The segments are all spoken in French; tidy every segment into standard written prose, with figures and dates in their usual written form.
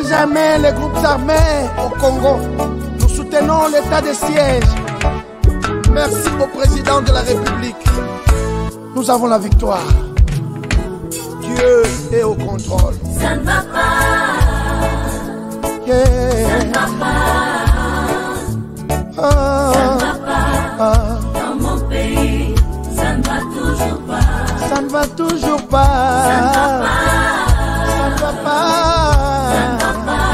jamais les groupes armés au Congo. Nous soutenons l'état de siège. Merci au président de la République. Nous avons la victoire. Dieu est au contrôle. Ça ne va pas. Yeah. Ça ne va pas. Ça ne va pas. Dans mon pays, ça ne va toujours pas. Ça ne va toujours pas. Ça ne va pas. Ça ne va pas. Ça ne va pas.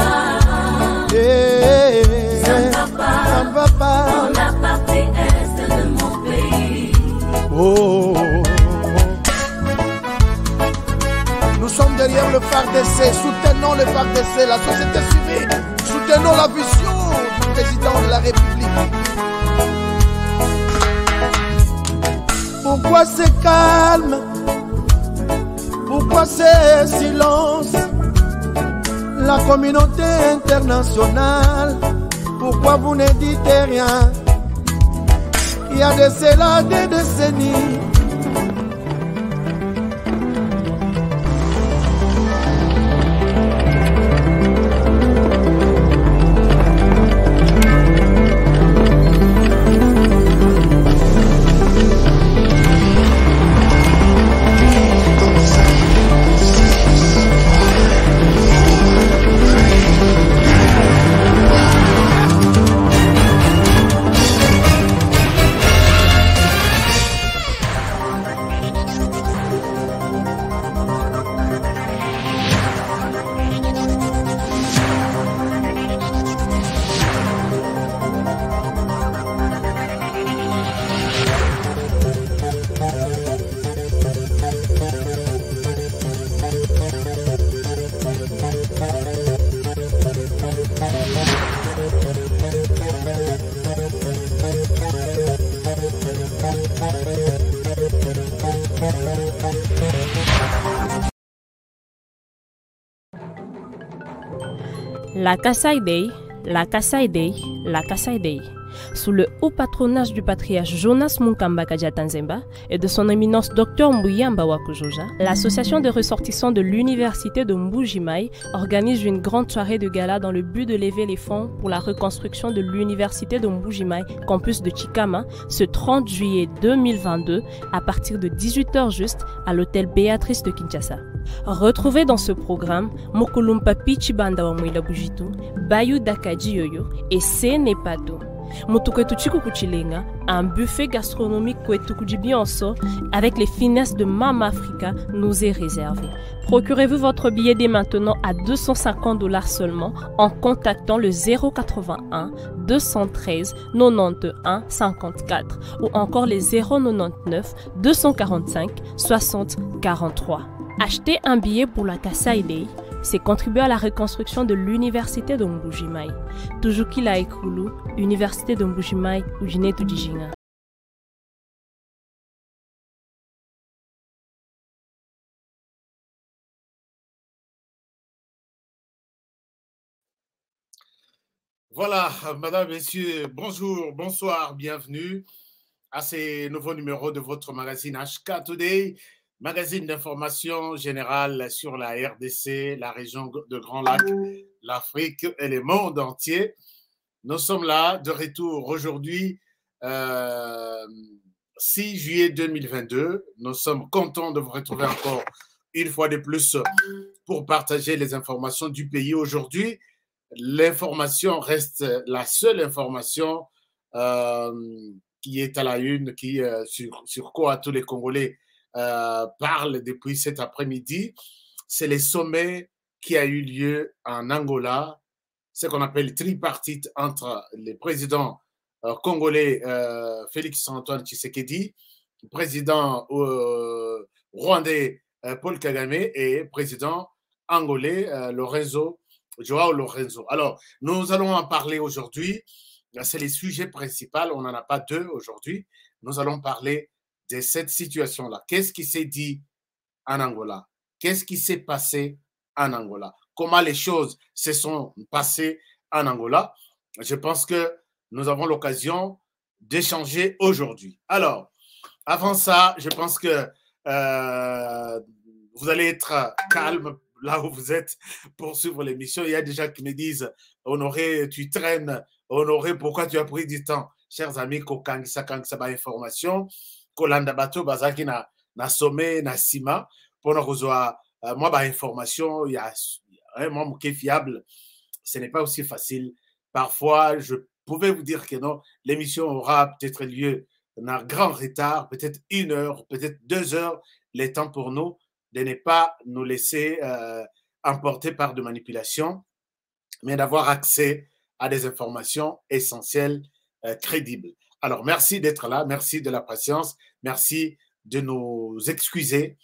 Yeah. Ça ne va pas. Ça ne va pas. Dans la partie est de mon pays. Oh. Nous sommes derrière le FARDC, soutenons le FARDC, la société civile, soutenons la vision du président de la République. Pourquoi c'est calme? Pourquoi c'est silence? La communauté internationale, pourquoi vous ne dites rien? Il y a de cela des décennies. La Kasai Day, la Kasai Day, la Kasai Day. Sous le haut patronage du patriarche Jonas Munkamba Kadiatanzemba et de son éminence Dr Mbuyamba Wakujoja, l'association de ressortissants de l'université de Mbuji-Mayi organise une grande soirée de gala dans le but de lever les fonds pour la reconstruction de l'université de Mbuji-Mayi, campus de Chikama, ce 30 juillet 2022 à partir de 18h juste à l'hôtel Béatrice de Kinshasa. Retrouvez dans ce programme Mokolumpa Pichibanda wa Mwila Bujitu, Bayu Dakaji Yoyo et Senepato. Mutukwetu Chiku Kuchilenga, un buffet gastronomique Kwetu Kujibionso avec les finesses de Mama Africa nous est réservé. Procurez-vous votre billet dès maintenant à $250 seulement en contactant le 081 213 91 54 ou encore les 099 245 60 43. Acheter un billet pour la Kasai Day, c'est contribuer à la reconstruction de l'université de Mbuji-Mayi. Tujuki la Ekulu, Université de Mbuji-Mayi, Ujine Tujijinga. Voilà, madame, messieurs, bonjour, bonsoir, bienvenue à ce nouveau numéro de votre magazine HK Today, magazine d'information générale sur la RDC, la région de Grand Lac, l'Afrique et le monde entier. Nous sommes là de retour aujourd'hui, 6 juillet 2022. Nous sommes contents de vous retrouver encore une fois de plus pour partager les informations du pays. Aujourd'hui, l'information reste la seule information qui est à la une, sur quoi tous les Congolais parlent depuis cet après-midi. C'est le sommet qui a eu lieu en Angola, ce qu'on appelle tripartite entre les présidents congolais Félix-Antoine Tshisekedi, président rwandais Paul Kagame et président angolais Joao Lorenzo. Alors, nous allons en parler aujourd'hui. C'est les sujets principaux. On n'en a pas deux aujourd'hui. Nous allons parler de cette situation-là. Qu'est-ce qui s'est dit en Angola? Qu'est-ce qui s'est passé en Angola? Comment les choses se sont passées en Angola? Je pense que nous avons l'occasion d'échanger aujourd'hui. Alors, avant ça, je pense que vous allez être calme là où vous êtes pour suivre l'émission. Il y a des gens qui me disent Honoré, tu traînes. Honoré, pourquoi tu as pris du temps? Chers amis, kokangisa ba information, kolanda bato bazaki na sommet na sima pour nous rejoindre. Moi ba information, il y a vraiment qui est fiable. Ce n'est pas aussi facile. Parfois, je pouvais vous dire que non, l'émission aura peut-être lieu en grand retard, peut-être 1 heure, peut-être 2 heures, le temps pour nous de ne pas nous laisser emporter par de manipulations, mais d'avoir accès à des informations essentielles, crédibles. Alors, merci d'être là, merci de la patience, merci de nous excuser,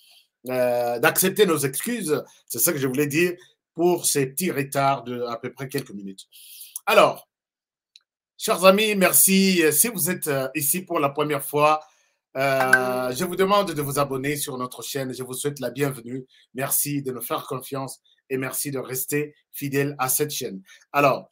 d'accepter nos excuses, c'est ça que je voulais dire, pour ces petits retards de à peu près quelques minutes. Alors, chers amis, merci. Si vous êtes ici pour la première fois, je vous demande de vous abonner sur notre chaîne. Je vous souhaite la bienvenue. Merci de nous faire confiance et merci de rester fidèles à cette chaîne. Alors,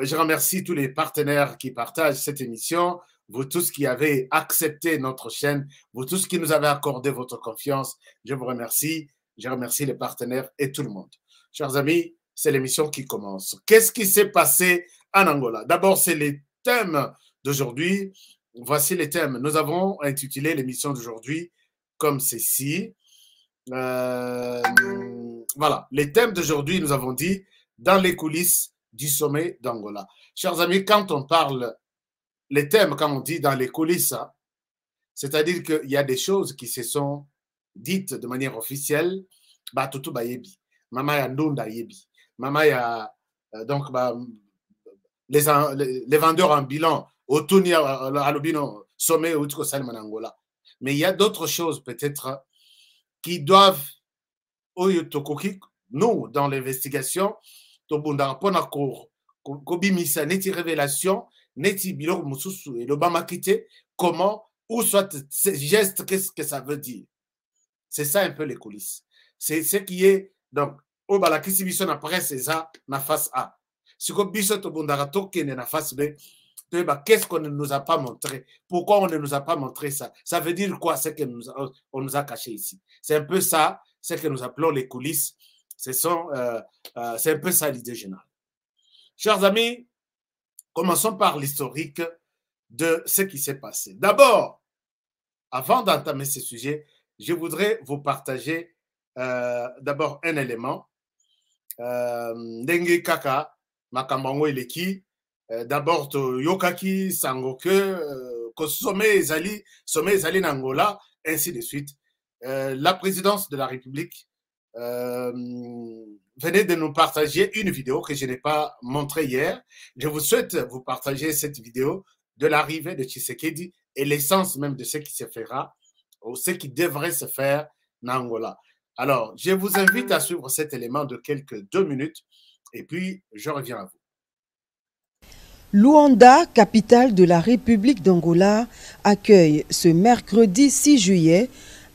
je remercie tous les partenaires qui partagent cette émission, vous tous qui avez accepté notre chaîne, vous tous qui nous avez accordé votre confiance. Je vous remercie. Je remercie les partenaires et tout le monde. Chers amis, c'est l'émission qui commence. Qu'est-ce qui s'est passé en Angola? D'abord, c'est les thèmes d'aujourd'hui. Voici les thèmes. Nous avons intitulé l'émission d'aujourd'hui comme ceci. Voilà, les thèmes d'aujourd'hui, nous avons dit dans les coulisses du sommet d'Angola. Chers amis, quand on parle, les thèmes, quand on dit dans les coulisses, c'est-à-dire qu'il y a des choses qui se sont dites de manière officielle, Batutu Bayebi, Mama ya Ndunda Yebi, Mama ya donc les vendeurs en bilan, Otuni Alobino, sommet ou Angola. Mais il y a d'autres choses peut-être qui doivent, nous, dans l'investigation, Kobimisa, neti révélation, neti bilor mususu, et l'Obama quitté, comment, ou soit ces gestes, qu'est-ce que ça veut dire? C'est ça un peu les coulisses. C'est ce qui est, donc, au balakisi biso na presse ça, na face A. Si ko biso to bundara tokene na face B, qu'est-ce qu'on ne nous a pas montré? Pourquoi on ne nous a pas montré ça? Ça veut dire quoi, ce qu'on nous a caché ici? C'est un peu ça, ce que nous appelons les coulisses. C'est un peu ça l'idée générale. Chers amis, commençons par l'historique de ce qui s'est passé. D'abord, avant d'entamer ce sujet, je voudrais vous partager d'abord un élément. Ndenge kaka, makambango eleki, d'abord yokaki sangoke, ko sommet ezali n'Angola, ainsi de suite. La présidence de la République venait de nous partager une vidéo que je n'ai pas montrée hier. Je vous souhaite vous partager cette vidéo de l'arrivée de Tshisekedi et l'essence même de ce qui se fera ou ce qui devrait se faire en Angola. Alors, je vous invite à suivre cet élément de quelques 2 minutes et puis je reviens à vous. Luanda, capitale de la République d'Angola, accueille ce mercredi 6 juillet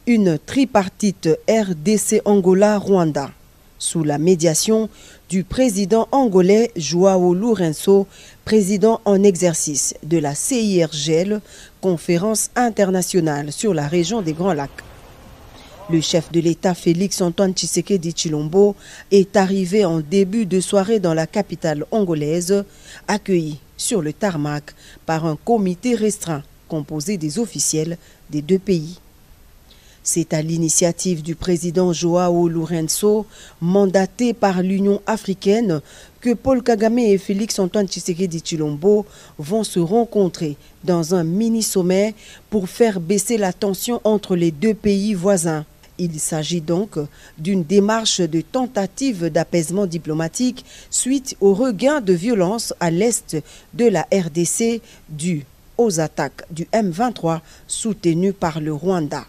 une tripartite RDC-Angola-Rwanda sous la médiation du président angolais Joao Lourenço, président en exercice de la CIRGL, conférence internationale sur la région des Grands Lacs. Le chef de l'État Félix-Antoine Tshisekedi Tshilombo est arrivé en début de soirée dans la capitale angolaise, accueilli sur le tarmac par un comité restreint composé des officiels des 2 pays. C'est à l'initiative du président Joao Lourenço, mandaté par l'Union africaine, que Paul Kagame et Félix-Antoine Tshisekedi Tshilombo vont se rencontrer dans un mini-sommet pour faire baisser la tension entre les 2 pays voisins. Il s'agit donc d'une démarche de tentative d'apaisement diplomatique suite au regain de violence à l'est de la RDC dû aux attaques du M23 soutenues par le Rwanda.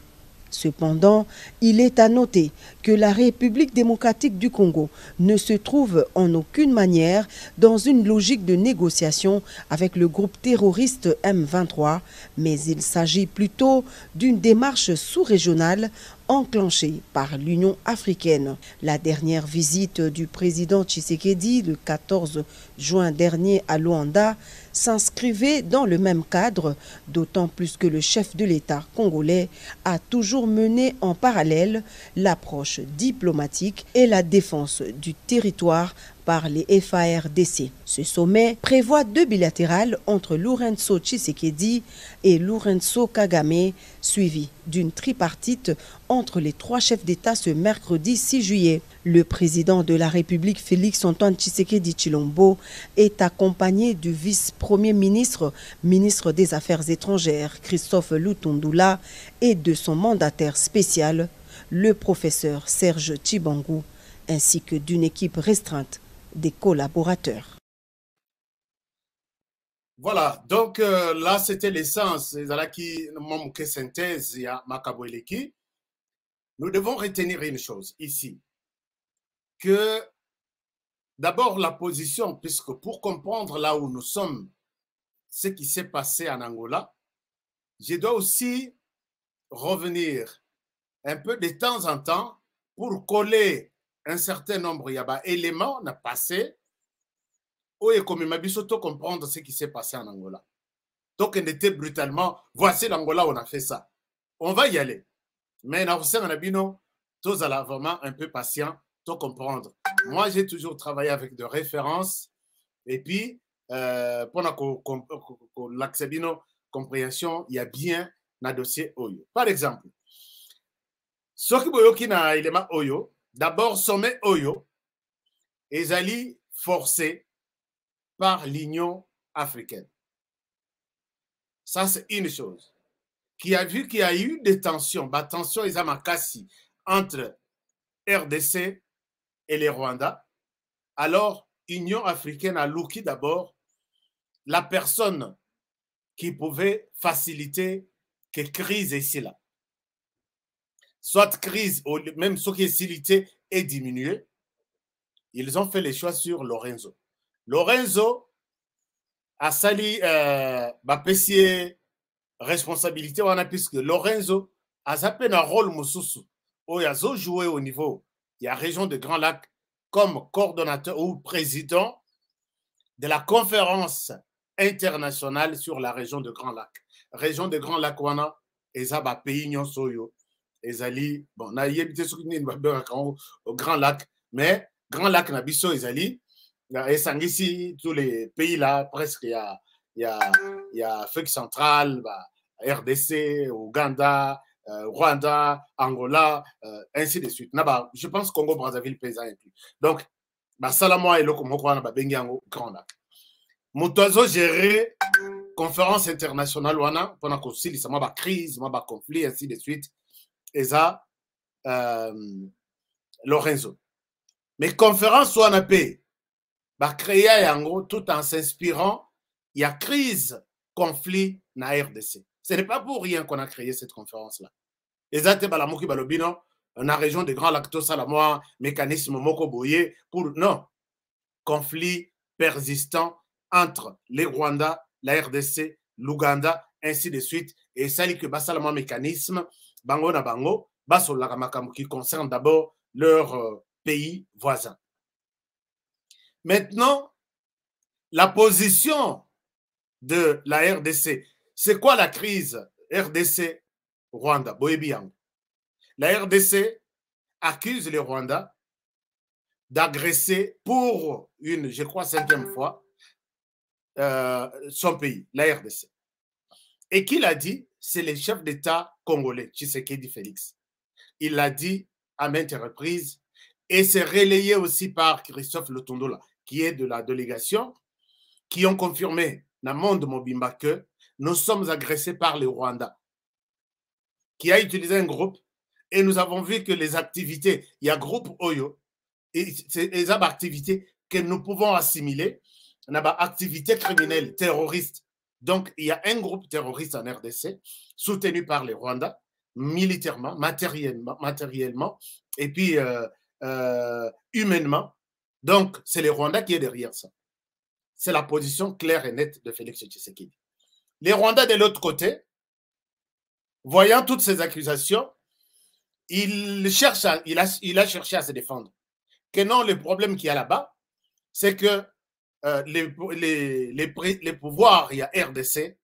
Cependant, il est à noter que la République démocratique du Congo ne se trouve en aucune manière dans une logique de négociation avec le groupe terroriste M23, mais il s'agit plutôt d'une démarche sous-régionale enclenchée par l'Union africaine. La dernière visite du président Tshisekedi le 14 juin dernier à Luanda s'inscrivait dans le même cadre, d'autant plus que le chef de l'État congolais a toujours mené en parallèle l'approche démarches diplomatiques et la défense du territoire par les FARDC. Ce sommet prévoit 2 bilatérales entre Lourenço Tshisekedi et Lourenço Kagame, suivi d'une tripartite entre les 3 chefs d'État ce mercredi 6 juillet. Le président de la République, Félix-Antoine Tshisekedi Tshilombo, est accompagné du vice-premier ministre, ministre des Affaires étrangères, Christophe Lutundula, et de son mandataire spécial, le professeur Serge Tshibangou, ainsi que d'une équipe restreinte des collaborateurs. Voilà, donc là c'était l'essence, qui manque synthèse, il y a Makaboueleki. Nous devons retenir une chose ici, que d'abord la position, puisque pour comprendre là où nous sommes, ce qui s'est passé en Angola, je dois aussi revenir un peu de temps en temps pour coller un certain nombre d'éléments on a passé où il faut comprendre ce qui s'est passé en Angola. Donc, on était brutalement, voici l'Angola, on a fait ça. On va y aller. Mais tous à vraiment un peu patient, tout comprendre. Moi, j'ai toujours travaillé avec des références et puis, pour la compréhension, il y a bien un dossier Oyo. Par exemple, ce qui est un élément Oyo, d'abord, sommet Oyo, ils allaient forcer par l'Union africaine. Ça, c'est une chose. Qui a vu qu'il y a eu des tensions, tensions entre RDC et les Rwandais. Alors, l'Union africaine a looké d'abord la personne qui pouvait faciliter que crise ici là. Soit crise, ou même ce qui est facilité est diminué. Ils ont fait les choix sur Lorenzo. Lorenzo a sali bapessier responsabilité puisque Lorenzo a zappé un rôle mususu où il a joué au niveau de la région de Grand Lac comme coordonnateur ou président de la conférence internationale sur la région de Grand Lac. Région de Grand Lac wana ezaba pays nyonso ezali bon na yebite soki au Grand Lac mais Grand Lac na biso ezali et sangisi tous les pays là presque il y a Afrique centrale, RDC, Ouganda, Rwanda, Angola, ainsi de suite. Je pense Congo Brazzaville paysan inclus. Donc Salamo et le Grand Lac. Moutazo gérer conférence internationale wana pendant qu'on s'il y a crise, conflit ainsi de suite. Et ça Lorenzo. Mais conférence wana paye créer tout en s'inspirant, il y a crise, conflit na RDC. Ce n'est pas pour rien qu'on a créé cette conférence-là. Exactement, la région de Grand Lac, Salamoa, mécanisme Moko Boye, pour non, conflit persistant entre les Rwandais, la RDC, l'Ouganda, ainsi de suite, et ça que Basalamoa mécanisme, Bango na Bango, Basolakamakamou qui concerne d'abord leur pays voisin. Maintenant, la position de la RDC, c'est quoi la crise RDC-Rwanda? Boyebiang. La RDC accuse les Rwandais d'agresser pour une, je crois, 5e fois son pays, la RDC. Et qui l'a dit? C'est le chef d'État congolais, Tshisekedi Félix. Il l'a dit à maintes reprises et c'est relayé aussi par Christophe Lutundula, qui est de la délégation, qui ont confirmé dans le monde Mobimba que nous sommes agressés par les Rwandais, qui a utilisé un groupe, et nous avons vu que les activités, il y a groupe Oyo, et c'est des activités que nous pouvons assimiler, on a des activités criminelles, terroristes. Donc, il y a un groupe terroriste en RDC, soutenu par les Rwandais, militairement, matériellement et puis humainement. Donc, c'est les Rwandais qui est derrière ça. C'est la position claire et nette de Félix Tshisekedi. Les Rwandais de l'autre côté, voyant toutes ces accusations, il a cherché à se défendre. Que non, le problème qu'il y a là-bas, c'est que les pouvoirs, il y a RDC,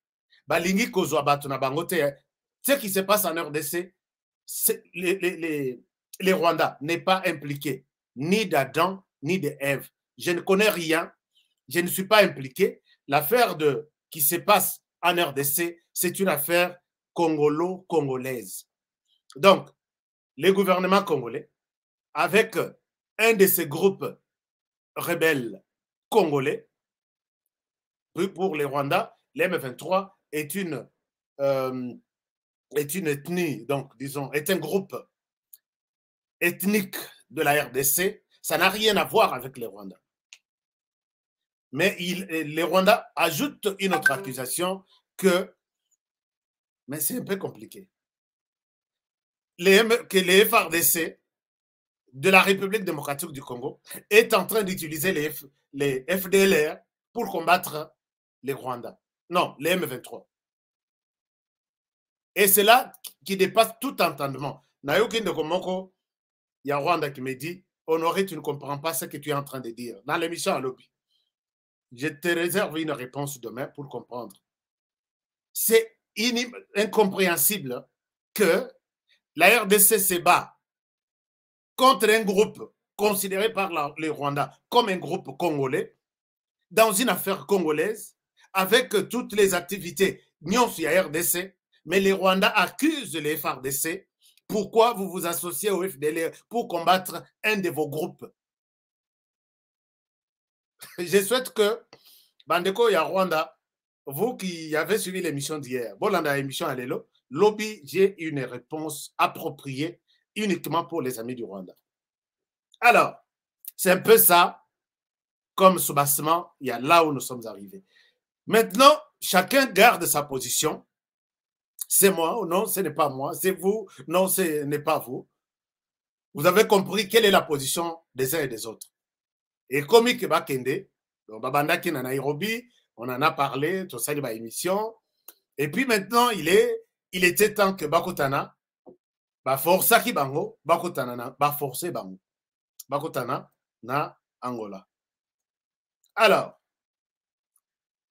ce qui se passe en RDC, les Rwandais n'est pas impliqué, ni d'Adam, ni d'Ève. Je ne connais rien, je ne suis pas impliqué. L'affaire qui se passe en RDC, c'est une affaire congolo-congolaise. Donc, le gouvernement congolais, avec un de ces groupes rebelles congolais, pour les Rwandais, l'M23 est une ethnie, donc disons, est un groupe ethnique de la RDC. Ça n'a rien à voir avec les Rwandais. Mais les Rwandais ajoutent une autre accusation mais c'est un peu compliqué, que les FARDC de la République démocratique du Congo est en train d'utiliser les FDLR pour combattre les Rwandais. Non, les M23. Et c'est là qui dépasse tout entendement. Nayoki Ndokomoko, il y a Rwanda qui me dit, Honoré, tu ne comprends pas ce que tu es en train de dire. Dans l'émission à Lobby, je te réserve une réponse demain pour comprendre. C'est incompréhensible que la RDC se bat contre un groupe considéré par les Rwandais comme un groupe congolais dans une affaire congolaise avec toutes les activités sur la RDC, mais les Rwandais accusent les FARDC. Pourquoi vous vous associez au FDLR pour combattre un de vos groupes? Je souhaite que Bandeko ya Rwanda, vous qui avez suivi l'émission d'hier, Bolanda émission à l'élo, Lobby, j'ai une réponse appropriée uniquement pour les amis du Rwanda. Alors, c'est un peu ça, comme soubassement, il y a là où nous sommes arrivés. Maintenant, chacun garde sa position. C'est moi ou non, ce n'est pas moi. C'est vous, non, ce n'est pas vous. Vous avez compris quelle est la position des uns et des autres. Et comme Ikeba Kende, Babandaki na Nairobi, on en a parlé, tout ça, il y a émission. Et puis maintenant, il était temps que Bakotana, força ki bango, Bakotana na, forcé bango. Bakotana na Angola. Alors,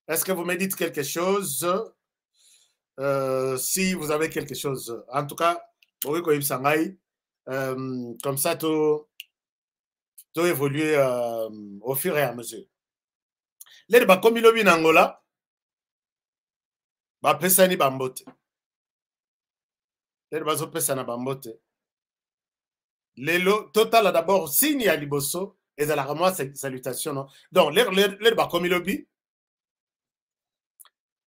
est-ce que vous me dites quelque chose? Si vous avez quelque chose, en tout cas, comme ça, tout évoluer au fur et à mesure. Les bakomi lobi en Angola, pesani bambote. Les bazo pesana bambote. Lelo total d'abord signe à liboso et à la ramasse salutation. Non? Donc les bakomi lobi.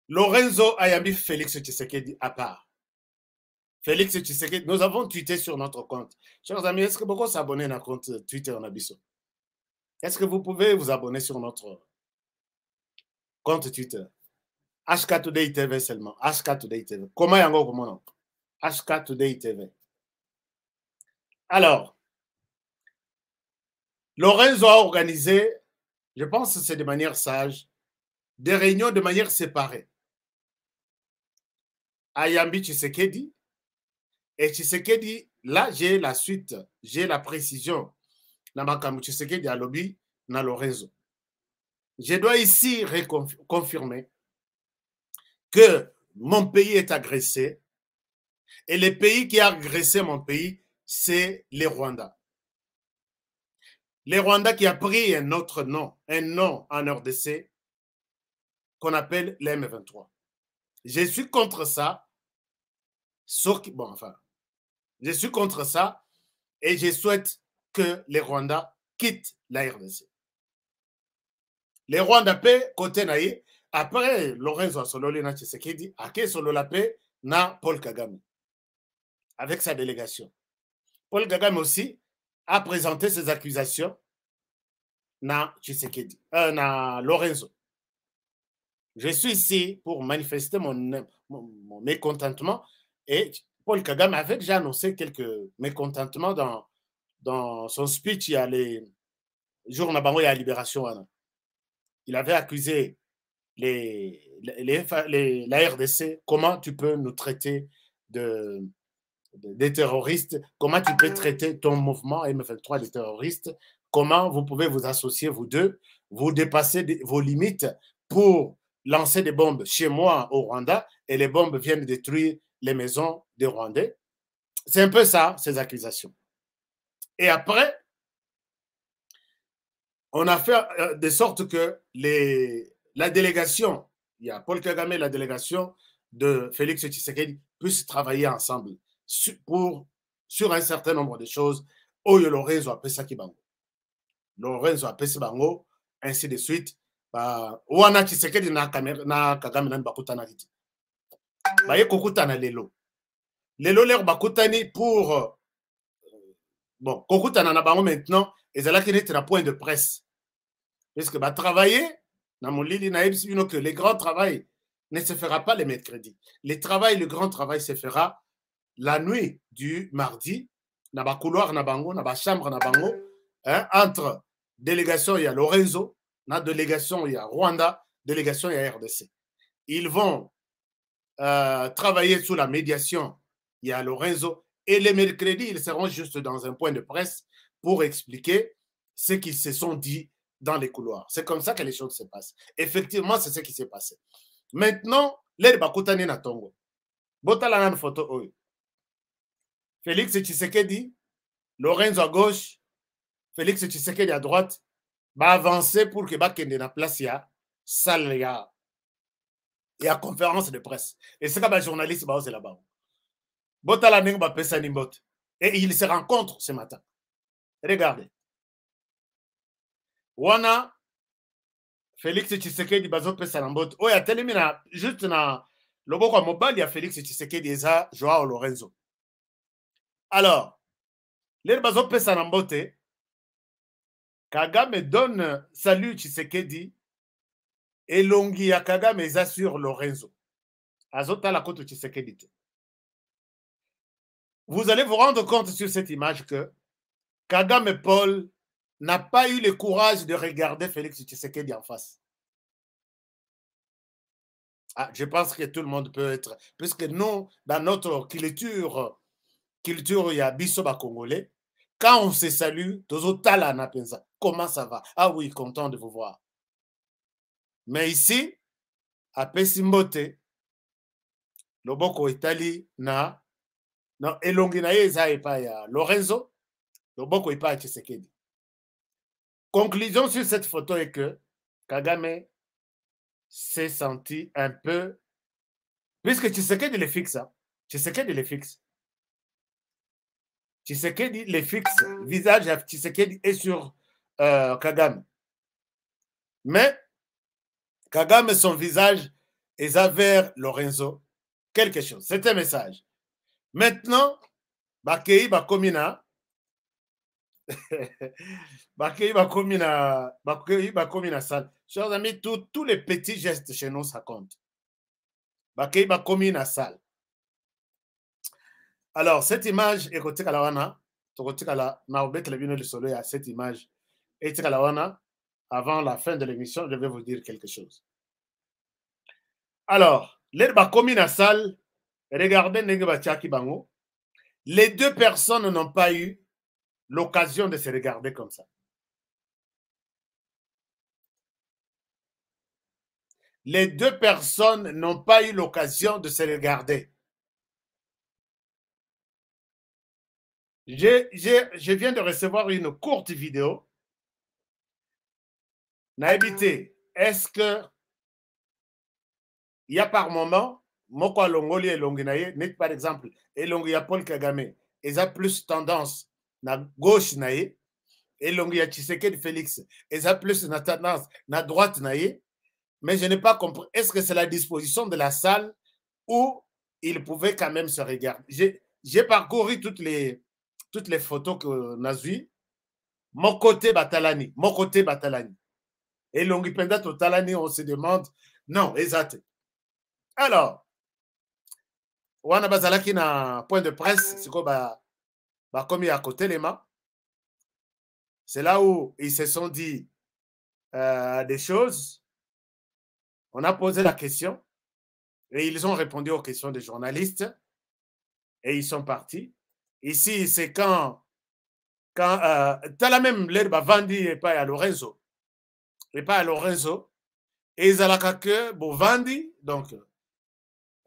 Lorenzo Ayambi Félix Tshisekedi à part. Félix Tshisekedi, nous avons tweeté sur notre compte. Chers amis, est-ce que beaucoup s'abonnent à notre compte Twitter en Abisso? Est-ce que vous pouvez vous abonner sur notre compte Twitter? HK Today TV seulement. HK Today TV. Comment yango comme nom? HK Today TV. Alors, Lorenzo a organisé, je pense que c'est de manière sage, des réunions de manière séparée. Ayambi Tshisekedi. Et Tshisekedi, là, j'ai la suite, j'ai la précision. Namakamu Tshisekedi à lobby, na Lorenzo. Je dois ici confirmer que mon pays est agressé et le pays qui a agressé mon pays, c'est les Rwandais. Les Rwandais qui a pris un autre nom, un nom en RDC qu'on appelle l'M23. Je suis contre ça. Bon, enfin, je suis contre ça et je souhaite que les Rwandais quittent la RDC. Les Rwandais paient côté naïe. Après, Lorenzo Asololi na Tshisekedi a que solo la paix na Paul Kagame avec sa délégation. Paul Kagame aussi a présenté ses accusations na Tshisekedi, na Lorenzo. Je suis ici pour manifester mon mécontentement et Paul Kagame avait déjà annoncé quelques mécontentements dans son speech. Il y a les jours où il y a Libération. Il avait accusé la RDC. Comment tu peux nous traiter des terroristes? Comment tu peux traiter ton mouvement M23 des terroristes? Comment vous pouvez vous associer, vous deux, vous dépasser vos limites pour lancer des bombes chez moi au Rwanda et les bombes viennent détruire les maisons des Rwandais? C'est un peu ça, ces accusations. Et après, on a fait de sorte que la délégation, il y a Paul Kagame et la délégation de Félix Tshisekedi puissent travailler ensemble sur un certain nombre de choses. Oyo Lorenzo a pesa kibango. Lorenzo a pesa bango, ainsi de suite. Wana Tshisekedi na Kagame na bakutana kiti. Baye kokutana lelo. Lelo leur bakutani pour bon, kokutana na bango maintenant, ezalaki neti na point de presse. Parce que travailler, que le grand travail ne se fera pas le mercredi. Le grand travail se fera la nuit du mardi, dans le couloir, dans la chambre, entre délégation, il y a Lorenzo, dans délégation, il y a Rwanda, délégation, il y a RDC. Ils vont travailler sous la médiation, il y a Lorenzo, et le mercredi, ils seront juste dans un point de presse pour expliquer ce qu'ils se sont dit dans les couloirs. C'est comme ça que les choses se passent. Effectivement, c'est ce qui s'est passé. Maintenant, les Bakutani na Tongo. Botala na photo oyo. Félix Tshisekedi, Lorenzo à gauche, Félix Tshisekedi à droite, va avancer pour que bakende na place ya salle ya conférence de presse. Et c'est comme un journaliste ba là-bas. Botala ning ba pesa ni mbot. Et ils se rencontrent ce matin. Regardez. Wana Félix Tshisekedi bazo pesa na mbot. Oya telemi na juste na loboko mobile ya Félix Tshisekedi eza Joao Lorenzo. Alors, les bazo pesa na mbote Kagame donne salut Tshisekedi et longi ya Kagame eza sur Lorenzo. Azota la koto Tshisekedi. Vous allez vous rendre compte sur cette image que Kagame Paul n'a pas eu le courage de regarder Félix Tshisekedi en face. Ah, je pense que tout le monde peut être, puisque nous, dans notre culture, il y a Bissoba Congolais, quand on se salue, comment ça va? Ah oui, content de vous voir. Mais ici, à Pessimbote, Loboko Italie, non, Elonginaye Zaepaya, Lorenzo, Loboko Ipa Tshisekedi. Conclusion sur cette photo est que Kagame s'est senti un peu, puisque Tshisekedi les fixe, Tshisekedi les fixe. Tshisekedi les fixe, visage de Tshisekedi est sur Kagame. Mais Kagame, son visage est vers Lorenzo. Quelque chose. C'est un message. Maintenant, Bakei Bakomina, salle. Chers amis, tous les petits gestes chez nous, ça compte. Bakei Bakomina salle. Alors, cette image est côté Kalawana, cette image est Kalawana. Avant la fin de l'émission, je vais vous dire quelque chose. Alors, les Bakomina salle, regardez Nengebachaki Bango. Les deux personnes n'ont pas eu l'occasion de se regarder comme ça. Les deux personnes n'ont pas eu l'occasion de se regarder. Je viens de recevoir une courte vidéo. Naïbité, est-ce que il y a par moment, Moko Longoli et Longinaye, net par exemple, et Longia Paul Kagame, ils ont plus tendance na gauche naïe, et Longia Tshisekedi Félix, ils ont plus na tendance na droite naïe, mais je n'ai pas compris, est-ce que c'est la disposition de la salle ou ils pouvaient quand même se regarder? J'ai parcouru toutes les photos que Nazui, mon côté Batalani. Et Longipenda Totalani, on se demande, non, exact. Alors, Wana Bazalaki na point de presse, c'est quoi, comme il y a à côté les mains. C'est là où ils se sont dit des choses. On a posé la question et ils ont répondu aux questions des journalistes et ils sont partis. Ici, c'est quand t'as la même l'herbe Vandi et pas à Lorenzo. Et pas à Lorenzo. Et ils ont que Vandi, donc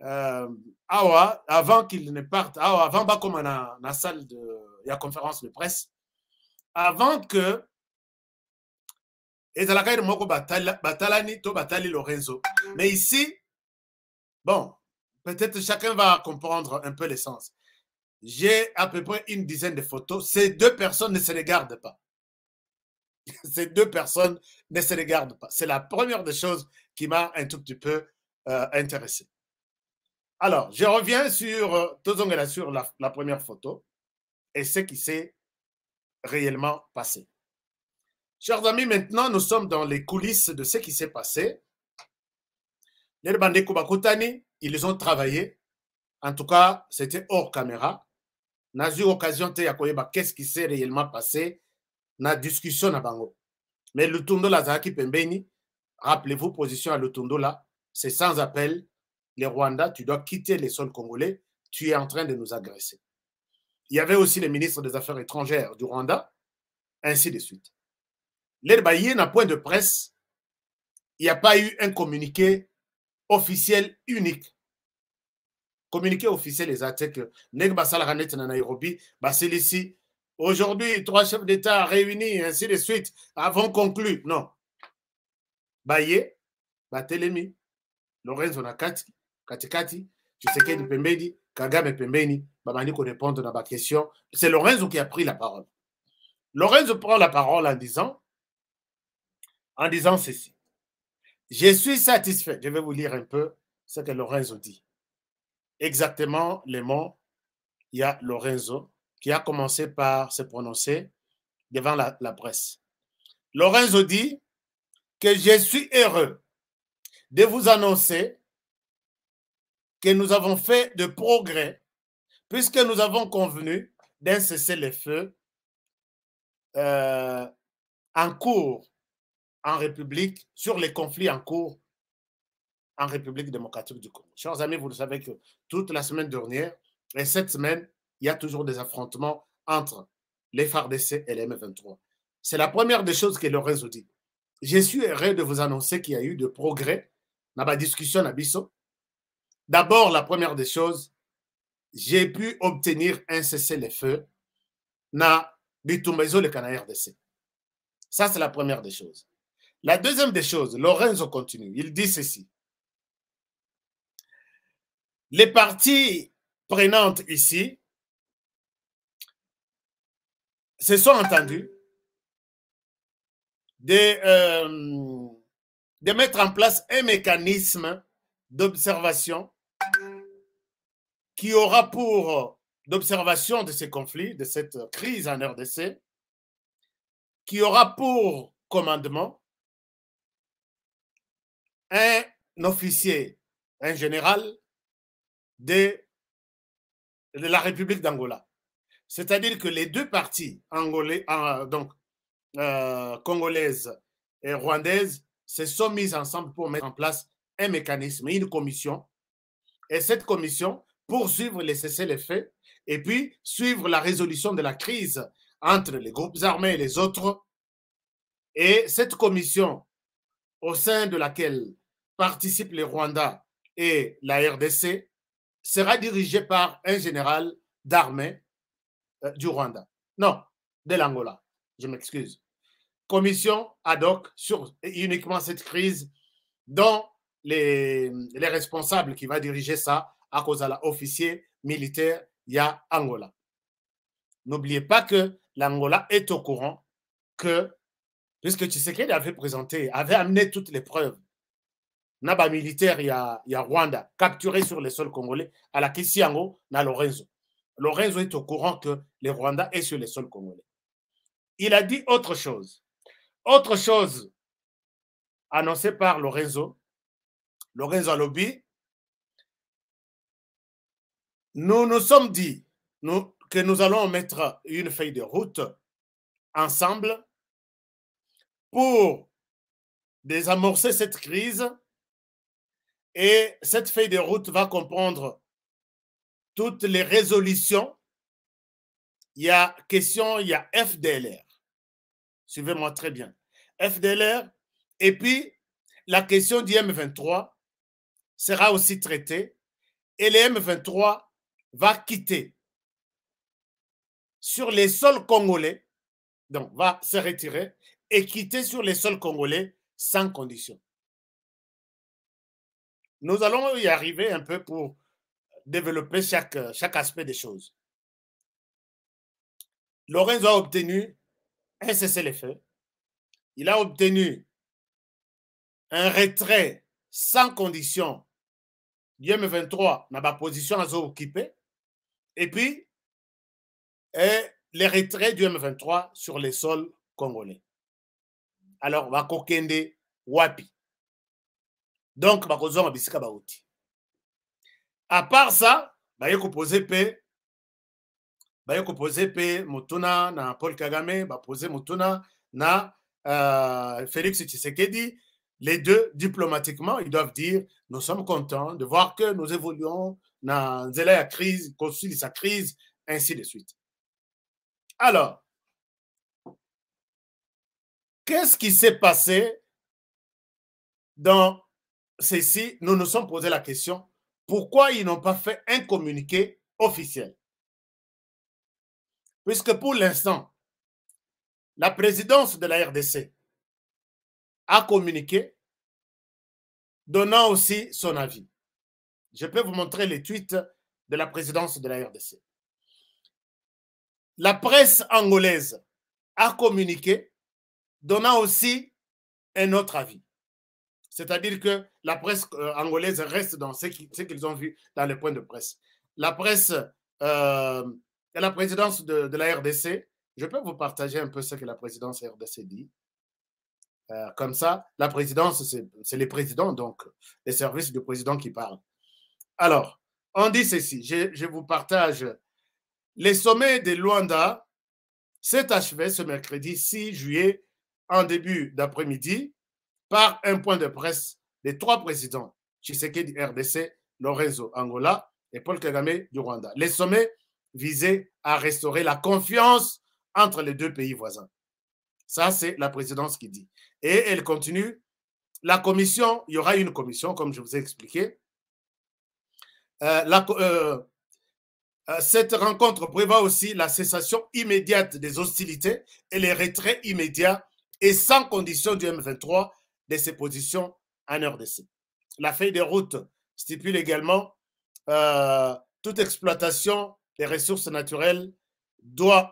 avant qu'ils ne partent, avant comme dans la salle de la conférence de presse, avant que ezalaka moko batalani to batali Lorenzo. Mais ici, bon, peut-être chacun va comprendre un peu l'essence. J'ai à peu près une dizaine de photos. Ces deux personnes ne se regardent pas. Ces deux personnes ne se regardent pas. C'est la première des choses qui m'a un tout petit peu intéressé. Alors, je reviens sur la première photo et ce qui s'est réellement passé. Chers amis, maintenant, nous sommes dans les coulisses de ce qui s'est passé. Les Bandeko Bakutani, ils ont travaillé. En tout cas, c'était hors caméra. N'a eu occasion de voir qu'est-ce qui s'est réellement passé dans la discussion à Bango. Mais le Lutundo Lazaki Pembeni, rappelez-vous, position à Lutundo là, c'est sans appel. Les Rwandais, tu dois quitter les sols congolais, tu es en train de nous agresser. Il y avait aussi le ministre des Affaires étrangères du Rwanda, ainsi de suite. L'Herbaïe n'a point de presse, il n'y a pas eu un communiqué officiel unique. Communiqué officiel, les attaques, Negbasal na Nairobi, Basilisi, aujourd'hui, 3 chefs d'État réunis, ainsi de suite, avons conclu. Non. Baye, Batelemi, Lorenzo Nakati, Katikati, Tshisekedi Pembeni, Kagame Pembeni, Babani pour répondre à ma question. C'est Lorenzo qui a pris la parole. Lorenzo prend la parole en disant ceci. Je suis satisfait. Je vais vous lire un peu ce que Lorenzo dit. Exactement les mots, il y a Lorenzo qui a commencé par se prononcer devant la presse. Lorenzo dit que je suis heureux de vous annoncer que nous avons fait de progrès puisque nous avons convenu d'un cessez-le-feu en cours en République, sur les conflits en cours en République démocratique du Congo. Chers amis, vous le savez que toute la semaine dernière et cette semaine, il y a toujours des affrontements entre les FARDC et les M23. C'est la première des choses que Lorenzo dit. Je suis heureux de vous annoncer qu'il y a eu de progrès dans la discussion à Bisso. D'abord, la première des choses, j'ai pu obtenir un cessez-le-feu dans Bitumbezo, le Canada RDC. Ça, c'est la première des choses. La deuxième des choses, Lorenzo continue. Il dit ceci. Les parties prenantes ici se sont entendues de mettre en place un mécanisme d'observation qui aura pour d'observation de ces conflits, de cette crise en RDC, qui aura pour commandement un officier, un général de la République d'Angola. C'est-à-dire que les deux parties congolaises et rwandaises se sont mises ensemble pour mettre en place un mécanisme, une commission. Et cette commission, pour suivre les cessez-le-feu et puis suivre la résolution de la crise entre les groupes armés et les autres. Et cette commission, au sein de laquelle participent les Rwandais et la RDC, sera dirigée par un général d'armée du Rwanda. Non, de l'Angola. Je m'excuse. Commission ad hoc sur uniquement cette crise dont les responsables qui vont diriger ça à cause de l'officier militaire, il y a Angola. N'oubliez pas que l'Angola est au courant que, puisque Tshisekedi avait amené toutes les preuves, Naba militaire, il y a Rwanda, capturé sur les sols congolais, à la Kisiango, na Lorenzo. Lorenzo est au courant que les Rwandais est sur les sols congolais. Il a dit autre chose. Autre chose annoncée par Lorenzo Alobi, nous nous sommes dit que nous allons mettre une feuille de route ensemble pour désamorcer cette crise. Et cette feuille de route va comprendre toutes les résolutions. Il y a question, il y a FDLR. Suivez-moi très bien. FDLR. Et puis, la question du M23 sera aussi traitée. Et le M23 va quitter sur les sols congolais donc va se retirer et quitter sur les sols congolais sans condition. Nous allons y arriver un peu pour développer chaque aspect des choses. Lorenzo a obtenu un cessez-le-feu. Il a obtenu un retrait sans condition du M23 dans la position à occupée. Et puis, les retraits du M23 sur les sols congolais. Alors, Wakokende Wapi. Donc, Bakozoma Bisika Baouti. À part ça, il faut poser Mutuna na Paul Kagame, poser Mutuna na Félix Tshisekedi. Les deux, diplomatiquement, ils doivent dire nous sommes contents de voir que nous évoluons dans la crise, construit sa crise, ainsi de suite. Alors, qu'est-ce qui s'est passé dans ceci? Nous nous sommes posé la question, pourquoi ils n'ont pas fait un communiqué officiel? Puisque pour l'instant, la présidence de la RDC a communiqué, donnant aussi son avis. Je peux vous montrer les tweets de la présidence de la RDC. La presse angolaise a communiqué, donnant aussi un autre avis. C'est-à-dire que la presse angolaise reste dans ce qu'ils ont vu dans les points de presse. La presse et la présidence de la RDC, je peux vous partager un peu ce que la présidence RDC dit. Comme ça, la présidence, c'est les présidents, donc les services du président qui parlent. Alors, on dit ceci, je vous partage. Les sommets de Luanda s'est achevé ce mercredi 6 juillet en début d'après-midi par un point de presse des trois présidents, Tshisekedi du RDC, Lorenzo Angola et Paul Kagame du Rwanda. Les sommets visaient à restaurer la confiance entre les deux pays voisins. Ça, c'est la présidence qui dit. Et elle continue. La commission, il y aura une commission, comme je vous ai expliqué. Cette rencontre prévoit aussi la cessation immédiate des hostilités et les retraits immédiats et sans condition du M23 de ses positions en RDC. La feuille de route stipule également toute exploitation des ressources naturelles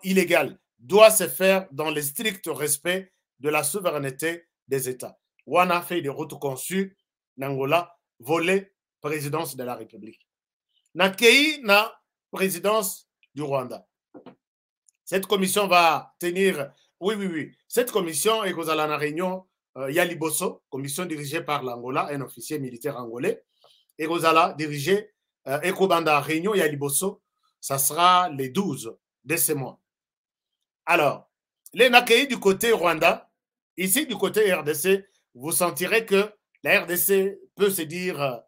illégales doit se faire dans le strict respect de la souveraineté des États. Wana feuille de route conçue n'Angola, volet présidence de la République. Nakei na présidence du Rwanda. Cette commission va tenir, oui. Cette commission est à la réunion Yaliboso, commission dirigée par l'Angola, un officier militaire angolais, et Gozala dirigée Ekobanda réunion Yaliboso, ça sera les 12 de ce mois. Alors, les Nakei du côté Rwanda, ici du côté RDC, vous sentirez que la RDC peut se dire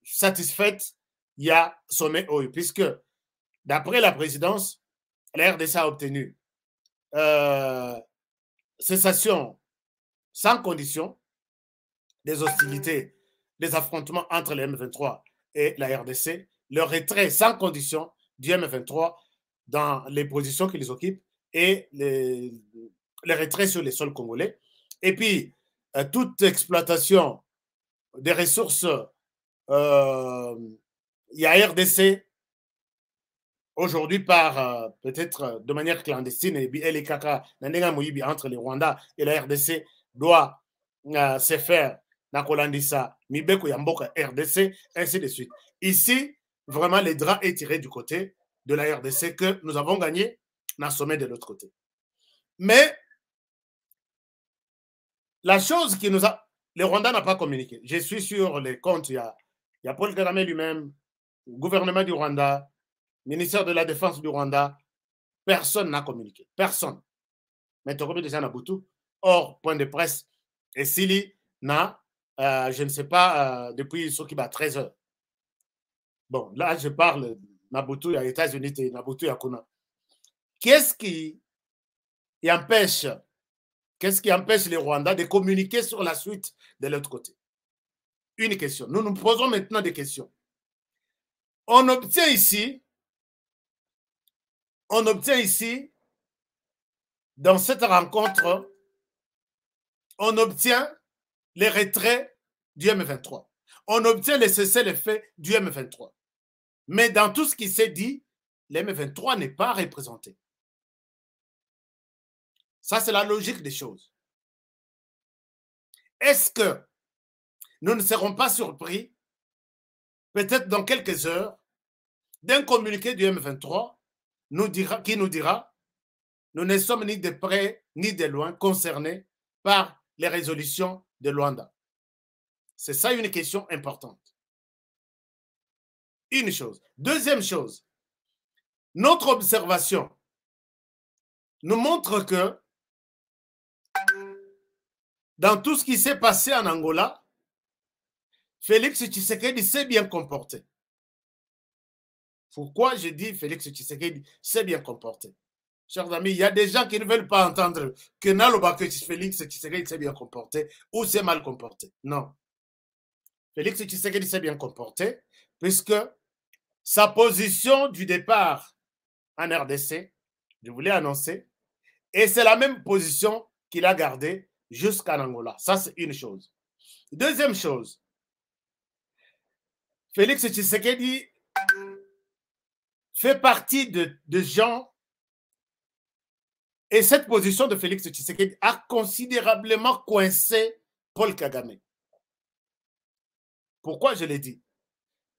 satisfaite, il y a sommet OU, puisque d'après la présidence, la RDC a obtenu cessation sans condition des hostilités, des affrontements entre les M23 et la RDC, le retrait sans condition du M23 dans les positions qu'ils occupent et les retraits sur les sols congolais. Et puis, toute exploitation des ressources, il y a RDC aujourd'hui par peut-être de manière clandestine, et les caca entre les Rwanda et la RDC doit se faire na Kolandisa, Mibeko Yamboka RDC, ainsi de suite. Ici, vraiment, les draps est tiré du côté de la RDC que nous avons gagné dans le sommet de l'autre côté. Mais la chose qui nous a... Le Rwanda n'a pas communiqué. Je suis sur les comptes, il y a Paul Kagame lui-même, le gouvernement du Rwanda, ministère de la Défense du Rwanda, personne n'a communiqué. Personne. Mais Tokobi déjà Nabutu, hors point de presse, et Sili n'a, je ne sais pas, depuis Sokiba 13 heures. Bon, là, je parle Nabutu à États-Unis et Nabutu à Kuna. Qu'est-ce qui empêche les Rwandais de communiquer sur la suite de l'autre côté? Une question. Nous nous posons maintenant des questions. On obtient ici dans cette rencontre, on obtient les retraits du M23. On obtient les cessez-le-feu du M23. Mais dans tout ce qui s'est dit, le M23 n'est pas représenté. Ça, c'est la logique des choses. Est-ce que nous ne serons pas surpris, peut-être dans quelques heures, d'un communiqué du M23 qui nous dira « Nous ne sommes ni de près ni de loin concernés par les résolutions de Luanda ». C'est ça une question importante. Une chose. Deuxième chose, notre observation nous montre que dans tout ce qui s'est passé en Angola, Félix Tshisekedi s'est bien comporté. Pourquoi je dis Félix Tshisekedi s'est bien comporté? Chers amis, il y a des gens qui ne veulent pas entendre que Félix Tshisekedi s'est bien comporté ou s'est mal comporté. Non. Félix Tshisekedi s'est bien comporté puisque sa position du départ en RDC, je voulais annoncer, et c'est la même position qu'il a gardée jusqu'en Angola. Ça, c'est une chose. Deuxième chose, Félix Tshisekedi fait partie de gens, et cette position de Félix Tshisekedi a considérablement coincé Paul Kagame. Pourquoi je l'ai dit?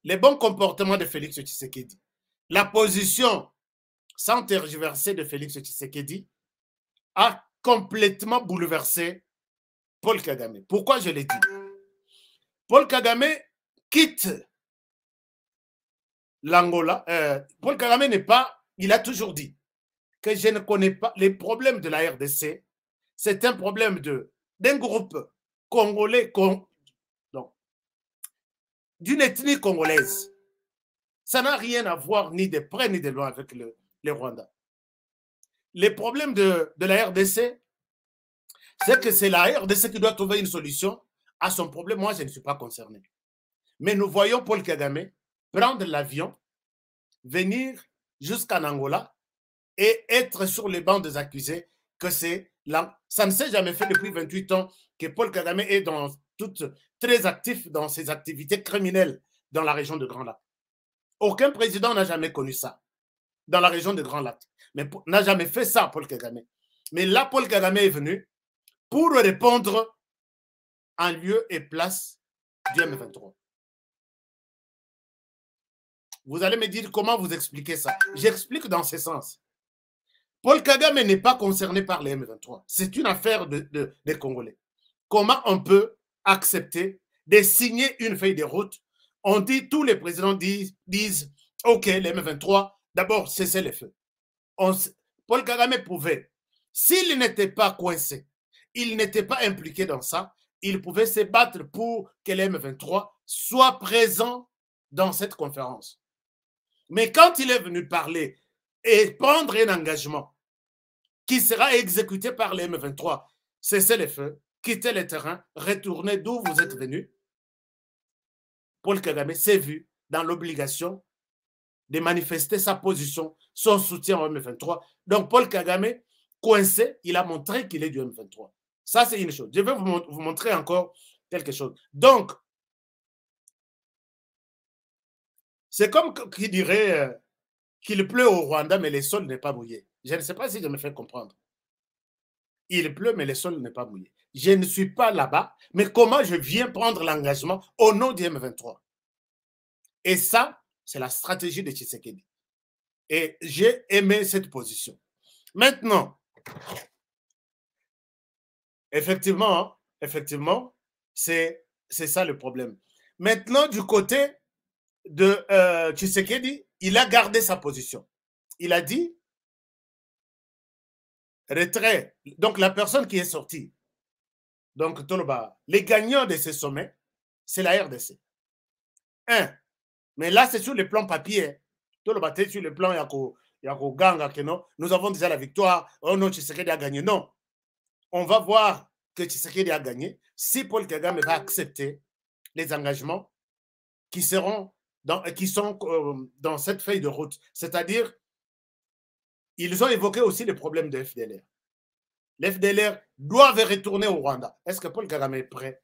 Les bons comportements de Félix Tshisekedi, la position sans tergiverser de Félix Tshisekedi a complètement bouleversé Paul Kagame. Pourquoi je l'ai dit? Paul Kagame quitte l'Angola. Paul Kagame n'est pas, il a toujours dit que je ne connais pas les problèmes de la RDC. C'est un problème d'un groupe congolais, d'une ethnie congolaise. Ça n'a rien à voir ni de près ni de loin avec le Rwanda. Les problèmes de la RDC, c'est que c'est la RDC qui doit trouver une solution à son problème. Moi, je ne suis pas concerné. Mais nous voyons Paul Kagame prendre l'avion, venir jusqu'en Angola et être sur les bancs des accusés que c'est là. Ça ne s'est jamais fait depuis 28 ans que Paul Kagame est très actif dans ses activités criminelles dans la région de Grand Lac. Aucun président n'a jamais connu ça dans la région de Grand Lac. Mais n'a jamais fait ça, Paul Kagame. Mais là, Paul Kagame est venu pour répondre en lieu et place du M23. Vous allez me dire comment vous expliquez ça. J'explique dans ce sens. Paul Kagame n'est pas concerné par les M23. C'est une affaire des Congolais. Comment on peut accepter de signer une feuille de route? On dit, tous les présidents disent OK, les M23, d'abord, cessez les feux. Paul Kagame pouvait, s'il n'était pas coincé, il n'était pas impliqué dans ça, il pouvait se battre pour que les M23 soient présents dans cette conférence. Mais quand il est venu parler et prendre un engagement qui sera exécuté par les M23, cessez les feux, quittez le terrain, retournez d'où vous êtes venu, Paul Kagame s'est vu dans l'obligation de manifester sa position, son soutien au M23. Donc Paul Kagame, coincé, il a montré qu'il est du M23. Ça, c'est une chose. Je vais vous montrer encore quelque chose. Donc, c'est comme qui dirait qu'il pleut au Rwanda, mais le sol n'est pas mouillé. Je ne sais pas si je me fais comprendre. Il pleut, mais le sol n'est pas mouillé. Je ne suis pas là-bas, mais comment je viens prendre l'engagement au nom du M23? Et ça, c'est la stratégie de Tshisekedi. Et j'ai aimé cette position. Maintenant, effectivement, c'est ça le problème. Maintenant, du côté de Tshisekedi, il a gardé sa position. Il a dit retrait. Donc, la personne qui est sortie, donc Toloba, les gagnants de ce sommet, c'est la RDC. Mais là, c'est sur le plan papier. Toloba, sur le plan Yako Ganga, que non, nous avons déjà la victoire. Oh non, Tshisekedi a gagné. Non. On va voir que Tshisekedi a gagné si Paul Kagame va accepter les engagements qui sont dans cette feuille de route. C'est-à-dire, ils ont évoqué aussi les problèmes de FDLR. l'FDLR doivent retourner au Rwanda. Est-ce que Paul Kagame est prêt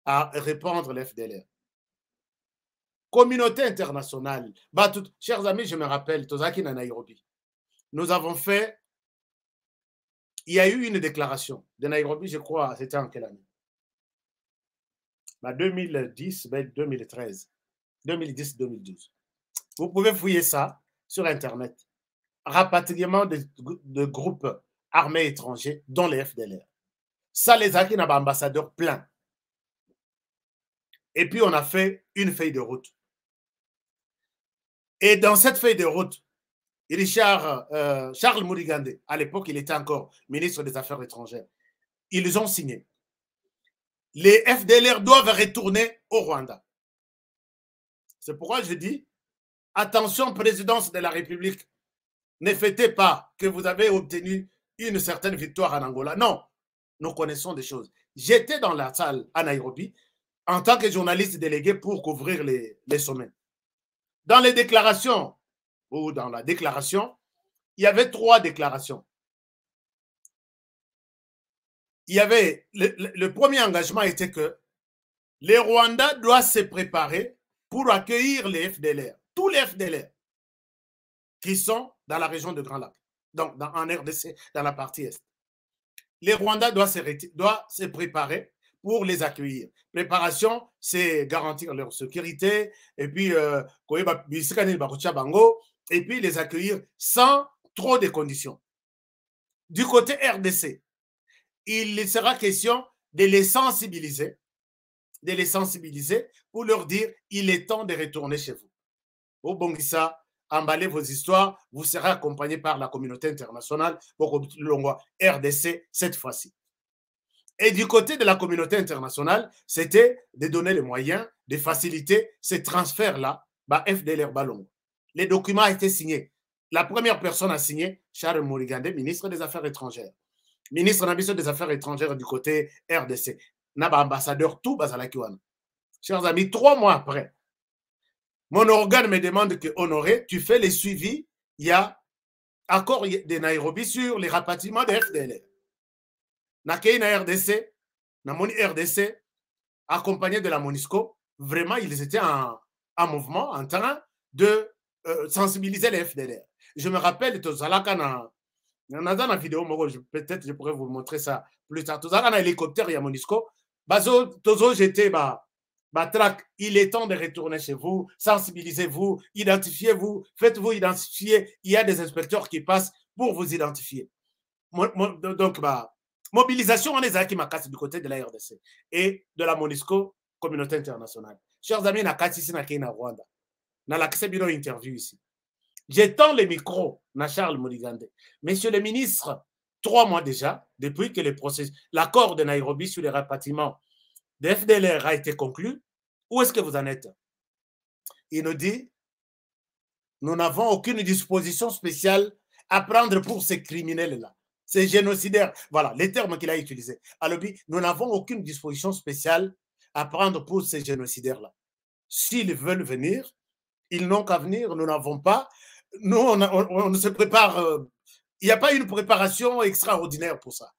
à répondre l'FDLR? Communauté internationale. Chers amis, je me rappelle, Tozaki na Nairobi. Nous avons fait, il y a eu une déclaration de Nairobi, je crois, c'était en quelle année? 2010, 2013, 2010, 2012. Vous pouvez fouiller ça sur Internet. Rapatriement de groupes armés étrangers, dont les FDLR. Ça, les acquis n'a pas ambassadeur plein. Et puis, on a fait une feuille de route. Et dans cette feuille de route, Charles Murigande, à l'époque, il était encore ministre des Affaires étrangères, ils ont signé. Les FDLR doivent retourner au Rwanda. C'est pourquoi je dis, attention, présidence de la République, ne fêtez pas que vous avez obtenu une certaine victoire en Angola. Non, nous connaissons des choses. J'étais dans la salle à Nairobi en tant que journaliste délégué pour couvrir les sommets. Dans les déclarations, ou dans la déclaration, il y avait 3 déclarations. Il y avait, le premier engagement était que les Rwandais doivent se préparer pour accueillir les FDLR, tous les FDLR qui sont dans la région de Grand Lac, donc en RDC, dans la partie Est. Les Rwandais doivent se préparer pour les accueillir. Préparation, c'est garantir leur sécurité, et puis, et puis les accueillir sans trop de conditions. Du côté RDC, il sera question de les sensibiliser pour leur dire il est temps de retourner chez vous. Au Bongissa, emballez vos histoires, vous serez accompagné par la communauté internationale pour RDC cette fois-ci. Et du côté de la communauté internationale, c'était de donner les moyens, de faciliter ces transferts-là, FDLR Balongo. Les documents ont été signés. La première personne à signer, Charles Murigande, ministre des Affaires étrangères. Ministre des Affaires étrangères du côté RDC. Naba ambassadeur tout Bazalakiwana. Chers amis, 3 mois après, mon organe me demande que Honoré, tu fais les suivis. Il y a accord de Nairobi sur les rapatriements des FDLR. Nakei na RDC, na Moni RDC, accompagné de la MONUSCO, vraiment, ils étaient en mouvement, en train de sensibiliser les FDLR. Je me rappelle, Tozalaka na la vidéo, peut-être je pourrais vous montrer ça plus tard. Tozalaka na hélicoptère, il y a MONUSCO. Bazo, Tozo, j'étais, Batrak, il est temps de retourner chez vous, sensibilisez-vous, identifiez-vous, faites-vous identifier. Il y a des inspecteurs qui passent pour vous identifier. Donc, mobilisation en Ezaki Makasi du côté de la RDC et de la MONUSCO, communauté internationale. Chers amis, Nakati ici, na Rwanda. Dans l'accès bureau interview ici. J'étends le micro à Charles Murigande. Monsieur le ministre, 3 mois déjà, depuis que l'accord de Nairobi sur les rapatriements de FDLR a été conclu, où est-ce que vous en êtes? Il nous dit, nous n'avons aucune disposition spéciale à prendre pour ces criminels-là. Ces génocidaires, voilà, les termes qu'il a utilisés. Alors, nous n'avons aucune disposition spéciale à prendre pour ces génocidaires-là. S'ils veulent venir, ils n'ont qu'à venir, nous n'avons pas. Nous, on se prépare. Il n'y a pas une préparation extraordinaire pour ça.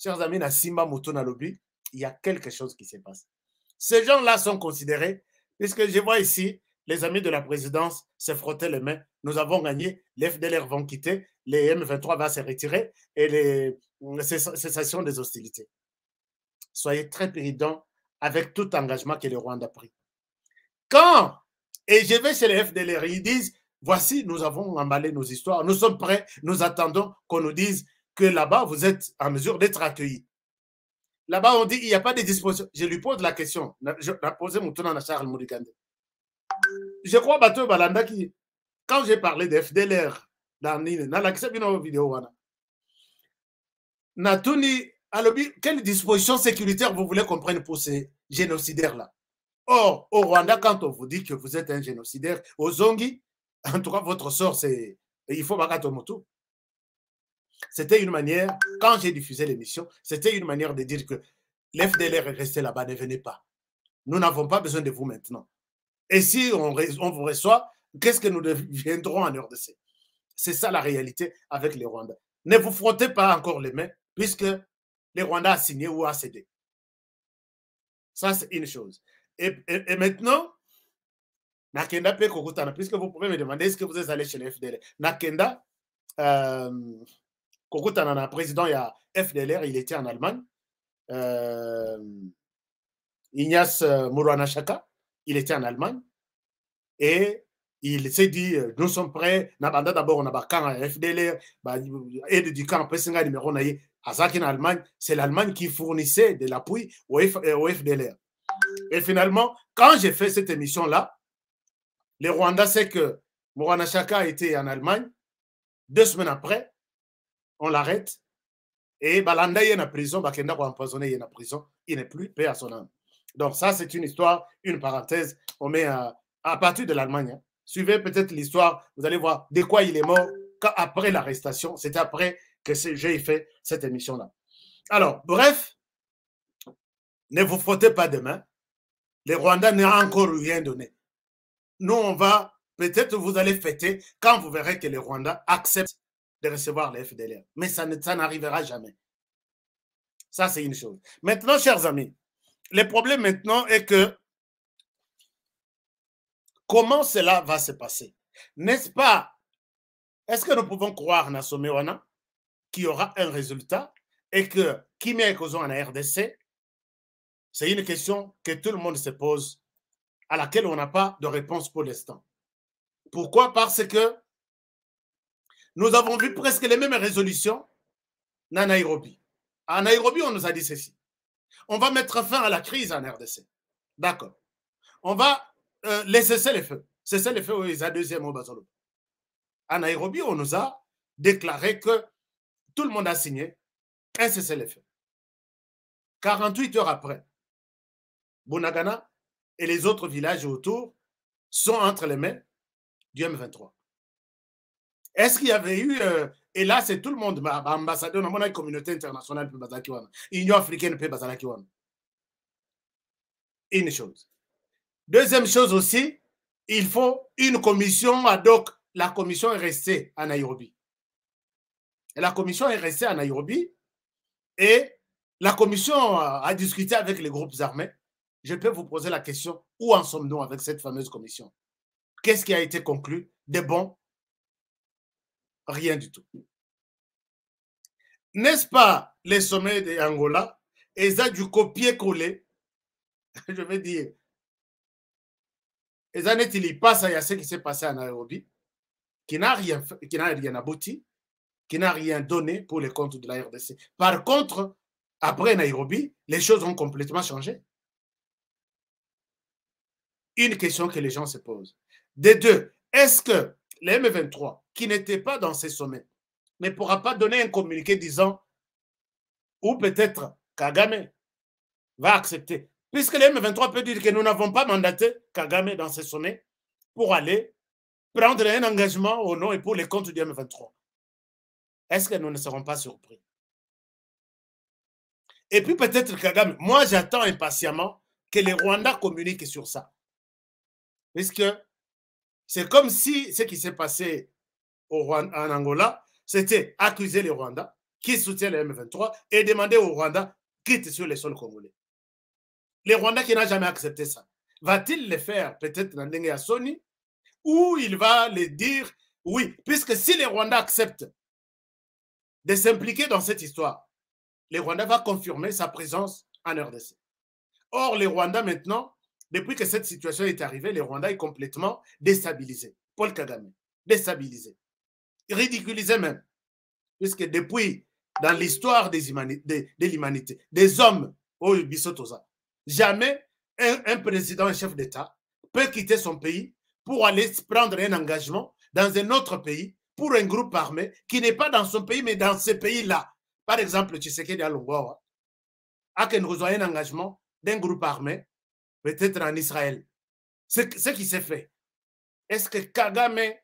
Chers amis, na Simba Moto na Lobi, il y a quelque chose qui se passe. Ces gens-là sont considérés, puisque je vois ici, les amis de la présidence se frotter les mains. Nous avons gagné, les FDLR vont quitter, les M23 vont se retirer et les cessations des hostilités. Soyez très prudents avec tout engagement que le Rwanda a pris. Quand, et je vais chez les FDLR, ils disent, voici, nous avons emballé nos histoires, nous sommes prêts, nous attendons qu'on nous dise que là-bas, vous êtes en mesure d'être accueillis. Là-bas, on dit, il n'y a pas de disposition. Je lui pose la question, je l'ai posé mon tour à Charles Murigande. Je crois, Bateau Balanda, quand j'ai parlé de FDLR, dans l'accès de nos vidéos, quelle disposition sécuritaire vous voulez qu'on prenne pour ces génocidaires-là? Or, au Rwanda, quand on vous dit que vous êtes un génocidaire, aux Zongi, en tout cas, votre sort, c'est il faut Bakato Moto. C'était une manière, quand j'ai diffusé l'émission, c'était une manière de dire que l'FDLR est resté là-bas, ne venez pas. Nous n'avons pas besoin de vous maintenant. Et si on vous reçoit, qu'est-ce que nous deviendrons en RDC? C'est ça la réalité avec les Rwandais. Ne vous frottez pas encore les mains puisque les Rwandais a signé ou a cédé. Ça, c'est une chose. Et maintenant, Nakenda peut Kokutana, puisque vous pouvez me demander est-ce que vous êtes allé chez les FDLR. Nakenda, Kokutana, le président, il y a FDLR, il était en Allemagne. Ignace Mourouanachaka, il était en Allemagne. Et il s'est dit, nous sommes prêts. D'abord, on a un camp à FDLR, aide du camp Pessinga numéro 9, en Allemagne. C'est l'Allemagne qui fournissait de l'appui au FDLR. Et finalement, quand j'ai fait cette émission-là, les Rwandais savent que Mourouanachaka était en Allemagne. 2 semaines après, on l'arrête. Et Balanda est en prison, Bakenda va empoisonner, il est en prison. Il n'est plus, paix à son âme. Donc ça, c'est une histoire, une parenthèse. On met à partir de l'Allemagne. Hein. Suivez peut-être l'histoire, vous allez voir de quoi il est mort après l'arrestation. C'était après que j'ai fait cette émission-là. Alors, bref, ne vous frottez pas de main. Les Rwandais n'ont encore rien donné. Nous, on va, peut-être vous allez fêter quand vous verrez que les Rwandais acceptent de recevoir les FDLR. Mais ça n'arrivera jamais. Ça, c'est une chose. Maintenant, chers amis, le problème maintenant est que comment cela va se passer? N'est-ce pas? Est-ce que nous pouvons croire dans Somewana qu'il y aura un résultat et que qui met cause en RDC? C'est une question que tout le monde se pose, à laquelle on n'a pas de réponse pour l'instant. Pourquoi? Parce que nous avons vu presque les mêmes résolutions à Nairobi. À Nairobi, on nous a dit ceci. On va mettre fin à la crise en RDC. D'accord. On va cesser les feux. Cesser les feux, ils ont deuxième mot Bazolo. À Nairobi, on nous a déclaré que tout le monde a signé un cesser les feux. 48 heures après, Bunagana et les autres villages autour sont entre les mains du M23. Est-ce qu'il y avait eu, et là c'est tout le monde, ambassadeur, dans la communauté internationale, l'Union africaine, une chose. Deuxième chose aussi, il faut une commission ad hoc. La commission est restée à Nairobi. Et la commission est restée à Nairobi et la commission a discuté avec les groupes armés. Je peux vous poser la question, où en sommes-nous avec cette fameuse commission? Qu'est-ce qui a été conclu? De bon? Rien du tout. N'est-ce pas les sommets d'Angola? Et ça du copier-coller, je vais dire, et ça n'est-il pas ça, il y a ce qui s'est passé à Nairobi, qui n'a rien abouti, qui n'a rien donné pour les comptes de la RDC. Par contre, après Nairobi, les choses ont complètement changé. Une question que les gens se posent. Des deux, est-ce que les M23, qui n'étaient pas dans ces sommets, ne pourra pas donner un communiqué disant, ou peut-être Kagame va accepter, puisque les M23 peut dire que nous n'avons pas mandaté Kagame dans ces sommets pour aller prendre un engagement au nom et pour les comptes du M23. Est-ce que nous ne serons pas surpris? Et puis peut-être Kagame, moi j'attends impatiemment que les Rwandais communiquent sur ça. Puisque c'est comme si ce qui s'est passé en Angola, c'était accuser les Rwandais qui soutiennent les M23 et demander aux Rwandais quitte sur les sols congolais. Les Rwandais qui n'ont jamais accepté ça, va-t-il le faire peut-être dans Ndenge Soni ou il va les dire oui, puisque si les Rwandais acceptent de s'impliquer dans cette histoire, les Rwandais vont confirmer sa présence en RDC. Or, les Rwandais maintenant, depuis que cette situation est arrivée, les Rwandais sont complètement déstabilisés. Paul Kagame, déstabilisé, ridiculisé même. Puisque depuis, dans l'histoire de l'humanité, des hommes, au Bissotosa, jamais un président, un chef d'État peut quitter son pays pour aller prendre un engagement dans un autre pays pour un groupe armé qui n'est pas dans son pays, mais dans ce pays-là. Par exemple, Tshisekedi à Longoa a qu'un engagement d'un groupe armé, peut-être en Israël. Ce qui s'est fait. Est-ce que Kagame,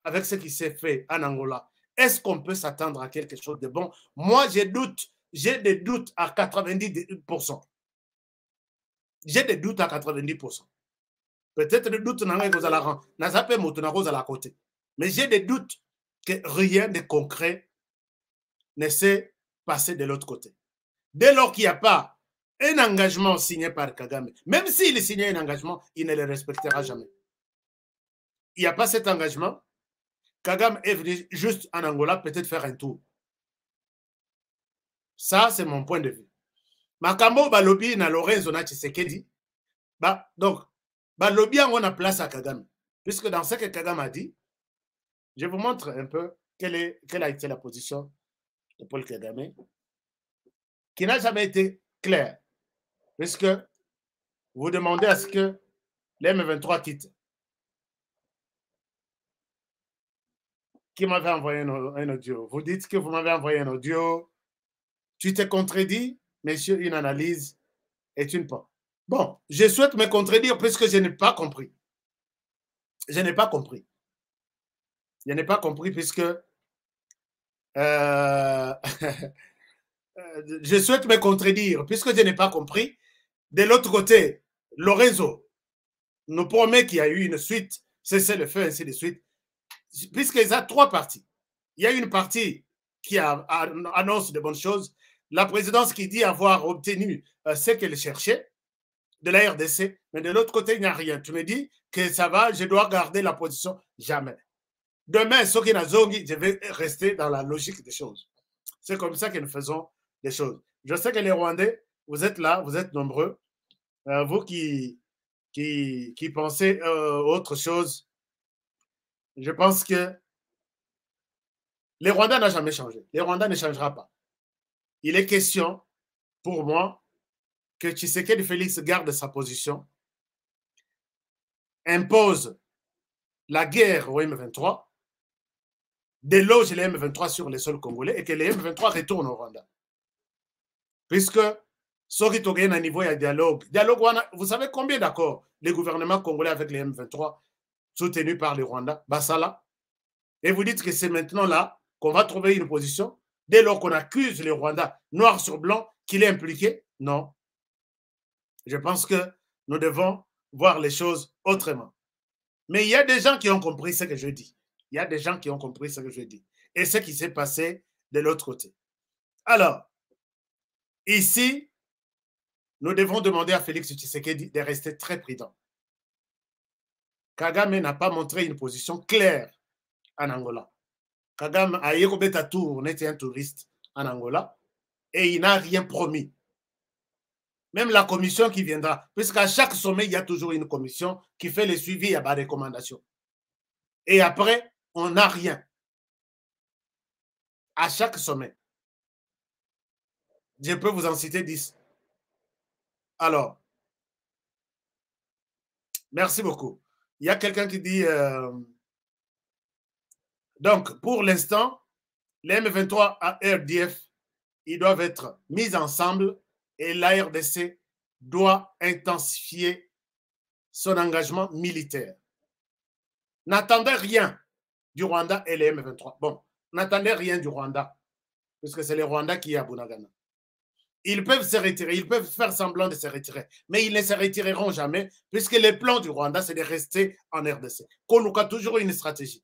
avec ce qui s'est fait en Angola, est-ce qu'on peut s'attendre à quelque chose de bon? Moi, j'ai des doutes à 90%. J'ai des doutes à 90%. Peut-être des doutes à la côté. Mais j'ai des doutes que rien de concret ne s'est passer de l'autre côté. Dès lors qu'il n'y a pas un engagement signé par Kagame, même s'il signait un engagement, il ne le respectera jamais. Il n'y a pas cet engagement. Kagame est venu juste en Angola, peut-être faire un tour. Ça, c'est mon point de vue. Makambo balobi na Lorenzo na Tshisekedi. Donc, balobi on a place à Kagame. Puisque dans ce que Kagame a dit, je vous montre un peu quelle a été la position de Paul Kagame, qui n'a jamais été claire. Puisque vous demandez à ce que les M23 quittent. Qui m'avait envoyé un audio? Vous dites que vous m'avez envoyé un audio. Tu t'es contredit, messieurs, une analyse est une part. Bon, je souhaite me contredire puisque je n'ai pas compris. Je n'ai pas compris. Je n'ai pas compris puisque je souhaite me contredire puisque je n'ai pas compris. De l'autre côté, Lorenzo nous promet qu'il y a eu une suite, cessez le feu, ainsi de suite. Puisqu'il y a trois parties. Il y a une partie qui annonce de bonnes choses. La présidence qui dit avoir obtenu ce qu'elle cherchait de la RDC, mais de l'autre côté, il n'y a rien. Tu me dis que ça va, je dois garder la position. Jamais. Demain, je vais rester dans la logique des choses. C'est comme ça que nous faisons les choses. Je sais que les Rwandais, vous êtes là, vous êtes nombreux. Vous qui pensez autre chose, je pense que les Rwandais n'ont jamais changé. Les Rwandais ne changera pas. Il est question, pour moi, que Tshisekedi Félix garde sa position, impose la guerre au M23, déloge les M23 sur les sols congolais et que les M23 retournent au Rwanda. Puisque, ce qui est à niveau, il y a dialogue. Vous savez combien d'accords les gouvernements congolais avec les M23 soutenus par les Rwandais? Bassala. Et vous dites que c'est maintenant là qu'on va trouver une position dès lors qu'on accuse les Rwandais noir sur blanc qu'il est impliqué? Non. Je pense que nous devons voir les choses autrement. Mais il y a des gens qui ont compris ce que je dis. Il y a des gens qui ont compris ce que je dis. Et ce qui s'est passé de l'autre côté. Alors, ici, nous devons demander à Félix Tshisekedi de rester très prudent. Kagame n'a pas montré une position claire en Angola. Kagame a Yekobeta Tour, on était un touriste en Angola, et il n'a rien promis. Même la commission qui viendra, puisqu'à chaque sommet, il y a toujours une commission qui fait le suivi à des recommandations. Et après, on n'a rien. À chaque sommet. Je peux vous en citer 10. Alors, merci beaucoup. Il y a quelqu'un qui dit... donc, pour l'instant, les M23 à RDF, ils doivent être mis ensemble et la RDC doit intensifier son engagement militaire. N'attendez rien du Rwanda et les M23. Bon, n'attendez rien du Rwanda, puisque c'est les Rwandais qui est à Bunagana. Ils peuvent se retirer, ils peuvent faire semblant de se retirer, mais ils ne se retireront jamais, puisque les plans du Rwanda, c'est de rester en RDC. Koluka a toujours une stratégie.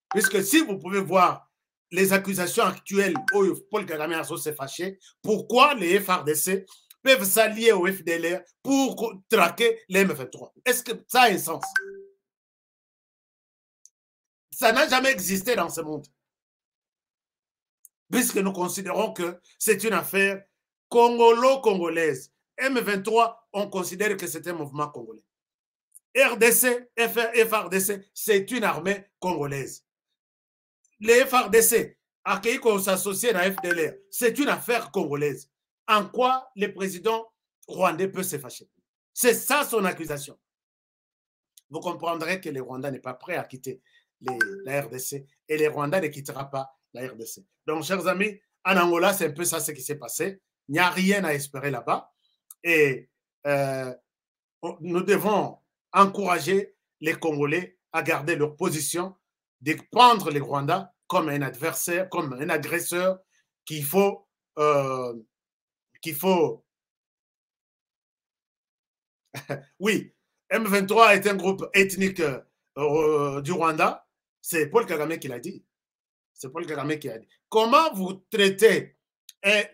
Puisque si vous pouvez voir les accusations actuelles où Paul Kagame s'est fâché, pourquoi les FRDC peuvent s'allier au FDLR pour traquer les M23? Est-ce que ça a un sens? Ça n'a jamais existé dans ce monde. Puisque nous considérons que c'est une affaire congolo-congolaise. M23, on considère que c'est un mouvement congolais. RDC, FRDC, c'est une armée congolaise. Les FRDC, à qui on s'associe à FDLR, c'est une affaire congolaise. En quoi le président rwandais peut se fâcher? C'est ça son accusation. Vous comprendrez que le Rwanda n'est pas prêt à quitter la RDC et le Rwanda ne quittera pas la RDC. Donc, chers amis, en Angola, c'est un peu ça ce qui s'est passé. Il n'y a rien à espérer là-bas. Et nous devons encourager les Congolais à garder leur position, de prendre les Rwandais comme un adversaire, comme un agresseur qu'il faut oui, M23 est un groupe ethnique du Rwanda. C'est Paul Kagame qui l'a dit. C'est Paul Kagame qui a dit. Comment vous traitez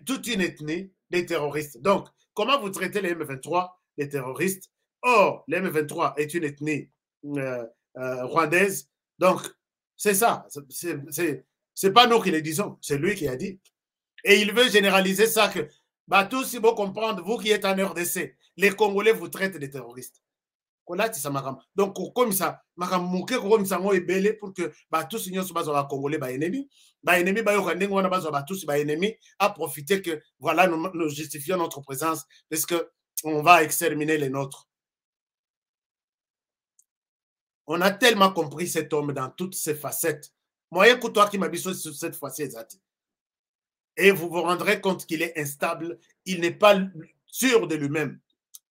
toute une ethnie des terroristes? Donc, comment vous traitez les M23 des terroristes? Or, les M23 est une ethnie rwandaise. Donc, c'est ça. C'est pas nous qui le disons, c'est lui qui a dit. Et il veut généraliser ça que, bah, tous, si vous comprenez, vous qui êtes en RDC, les Congolais vous traitent de terroristes. Donc, comme ça, pour que tous les Congolais ennemis à profiter que voilà, nous justifions notre présence parce qu'on va exterminer les nôtres. On a tellement compris cet homme dans toutes ses facettes. Moi, écoute-toi qui m'a dit sur cette fois-ci, et vous vous rendrez compte qu'il est instable, il n'est pas sûr de lui-même.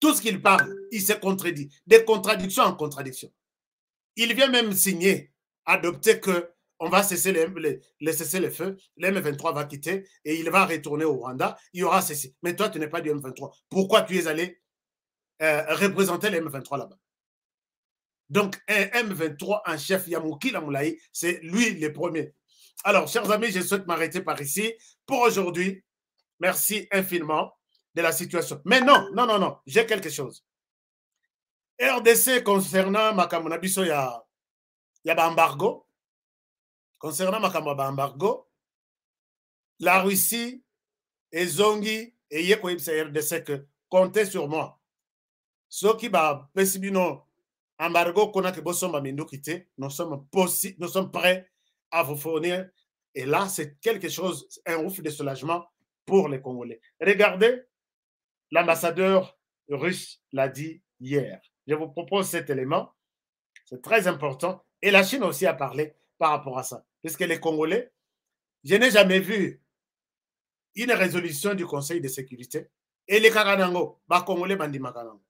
Tout ce qu'il parle, il se contredit. Des contradictions en contradiction. Il vient même signer, adopter qu'on va cesser cesser les feux, le M23 va quitter et il va retourner au Rwanda. Il y aura ceci. Mais toi, tu n'es pas du M23. Pourquoi tu es allé représenter le M23 là-bas? Donc, un M23 en chef, Yamouki Lamoulaye, c'est lui le premier. Alors, chers amis, je souhaite m'arrêter par ici pour aujourd'hui. Merci infiniment de la situation. Mais non, j'ai quelque chose. RDC concernant Makambo Nabiso, il y a embargo. Concernant Makambo embargo, la Russie et Zongi et Yekoïbsa RDC que comptez sur moi. Ce qui va Pessibino embargo qu'on a que Bossomba Mindukite, nous sommes prêts à vous fournir. Et là, c'est quelque chose, un ouf de soulagement pour les Congolais. Regardez, l'ambassadeur russe l'a dit hier. Je vous propose cet élément. C'est très important. Et la Chine aussi a parlé par rapport à ça. Puisque les Congolais, je n'ai jamais vu une résolution du Conseil de sécurité. Et les Karanango, les Congolais bandi Makarango.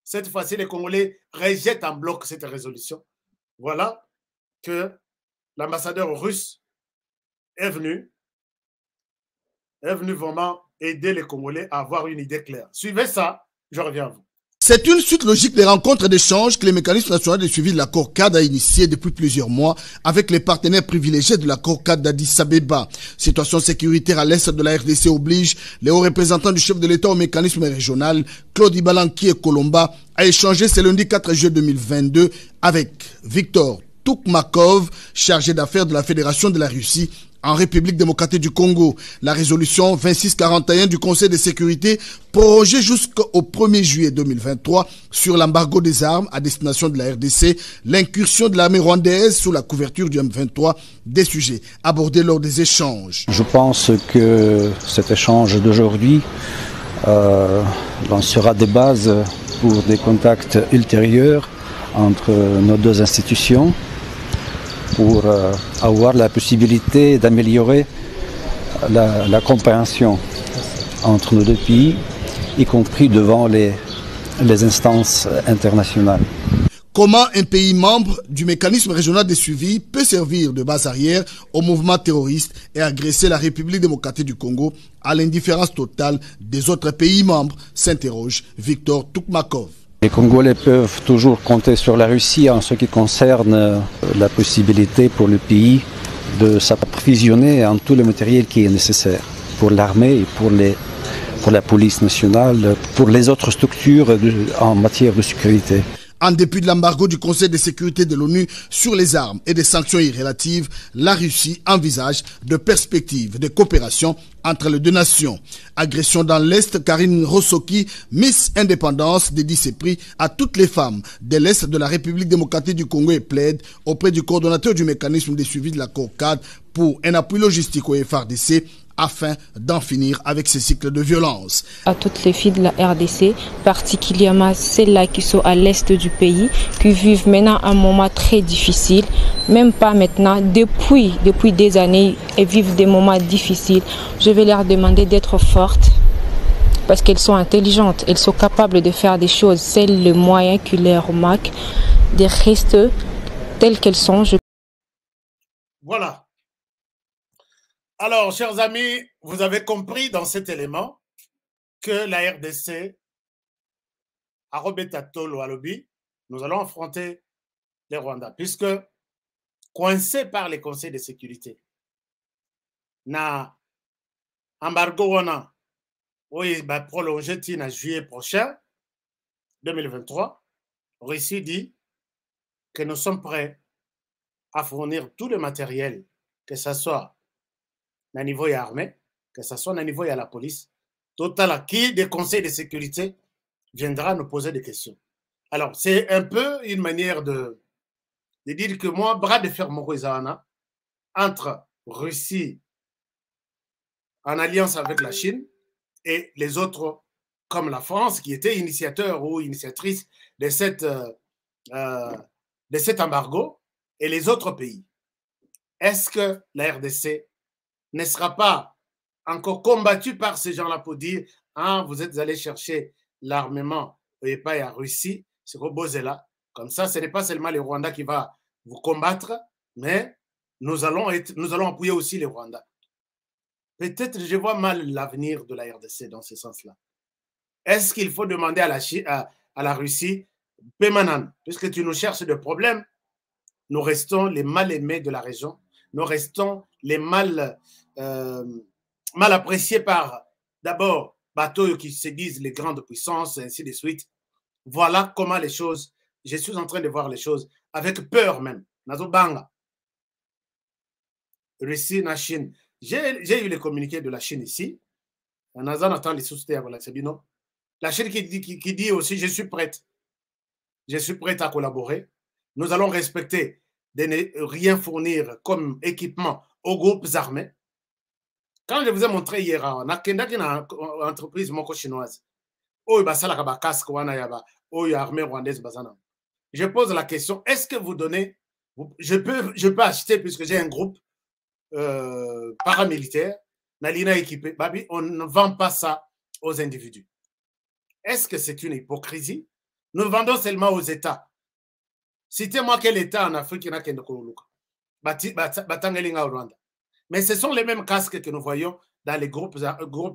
Cette fois-ci, les Congolais rejettent en bloc cette résolution. Voilà que l'ambassadeur russe est venu vraiment aider les Congolais à avoir une idée claire. Suivez ça, je reviens à vous. C'est une suite logique des rencontres d'échange que le mécanisme national de suivi de l'accord cadre a initié depuis plusieurs mois avec les partenaires privilégiés de l'accord cadre d'Addis Abeba. Situation sécuritaire à l'est de la RDC oblige les hauts représentants du chef de l'État au mécanisme régional, Claude Ibalanki et Colomba, à échanger ce lundi 4 juillet 2022 avec Victor Toukmakov, chargé d'affaires de la Fédération de la Russie, en République démocratique du Congo. La résolution 2641 du Conseil de sécurité prorogée jusqu'au 1er juillet 2023 sur l'embargo des armes à destination de la RDC, l'incursion de l'armée rwandaise sous la couverture du M23, des sujets abordés lors des échanges. Je pense que cet échange d'aujourd'hui lancera des bases pour des contacts ultérieurs entre nos deux institutions, pour avoir la possibilité d'améliorer la compréhension entre nos deux pays, y compris devant les instances internationales. Comment un pays membre du mécanisme régional de suivi peut servir de base arrière au mouvement terroriste et agresser la République démocratique du Congo à l'indifférence totale des autres pays membres, s'interroge Victor Toukmakov. Les Congolais peuvent toujours compter sur la Russie en ce qui concerne la possibilité pour le pays de s'approvisionner en tout le matériel qui est nécessaire pour l'armée et pour la police nationale, pour les autres structures en matière de sécurité. En dépit de l'embargo du Conseil de sécurité de l'ONU sur les armes et des sanctions irrélatives, la Russie envisage de perspectives de coopération entre les deux nations. Agression dans l'Est, Karine Rossoki, Miss Indépendance, dédie ses prix à toutes les femmes de l'Est de la République démocratique du Congo et plaide auprès du coordonnateur du mécanisme de suivi de l'accord cadre pour un appui logistique au FARDC afin d'en finir avec ces cycles de violence. À toutes les filles de la RDC, particulièrement celles-là qui sont à l'est du pays, qui vivent maintenant un moment très difficile, même pas maintenant, depuis des années, elles vivent des moments difficiles. Je vais leur demander d'être fortes parce qu'elles sont intelligentes, elles sont capables de faire des choses. C'est le moyen qui leur manque de rester telles qu'elles sont. Voilà. Alors, chers amis, vous avez compris dans cet élément que la RDC, à Robeta Tolo Alobi, nous allons affronter les Rwandais, puisque coincés par les conseils de sécurité, na embargo wana oui ba prolongé en juillet prochain 2023. Russie dit que nous sommes prêts à fournir tout le matériel, que ce soit au niveau de l'armée, que ce soit au niveau de la police, total qui des conseils de sécurité viendra nous poser des questions. Alors, c'est un peu une manière de dire que moi, bras de fer Mokozana, entre Russie en alliance avec la Chine et les autres, comme la France, qui était initiateur ou initiatrice de cet embargo, et les autres pays. Est-ce que la RDC ne sera pas encore combattue par ces gens-là pour dire ah, vous êtes allés chercher l'armement et pas à Russie, c'est reposé là. Comme ça, ce n'est pas seulement le Rwanda qui va vous combattre, mais nous allons appuyer aussi le Rwanda. Peut-être je vois mal l'avenir de la RDC dans ce sens-là. Est-ce qu'il faut demander à la Russie, Pémanan, puisque tu nous cherches des problèmes, nous restons les mal-aimés de la région, nous restons les mal appréciés par, d'abord, bateaux qui se disent les grandes puissances, et ainsi de suite. Voilà comment les choses, je suis en train de voir les choses avec peur même. Nazobanga. Russie, la Chine. J'ai eu les communiqués de la Chine ici. La Chine qui dit aussi, je suis prête. Je suis prête à collaborer. Nous allons respecter de ne rien fournir comme équipement aux groupes armés. Quand je vous ai montré hier, on a une entreprise chinoise. Je pose la question, est-ce que vous donnez, je peux acheter puisque j'ai un groupe paramilitaire, équipé, on ne vend pas ça aux individus. Est-ce que c'est une hypocrisie? Nous vendons seulement aux États. Citez-moi quel État en Afrique n'a qu'un Rwanda. Mais ce sont les mêmes casques que nous voyons dans les groupes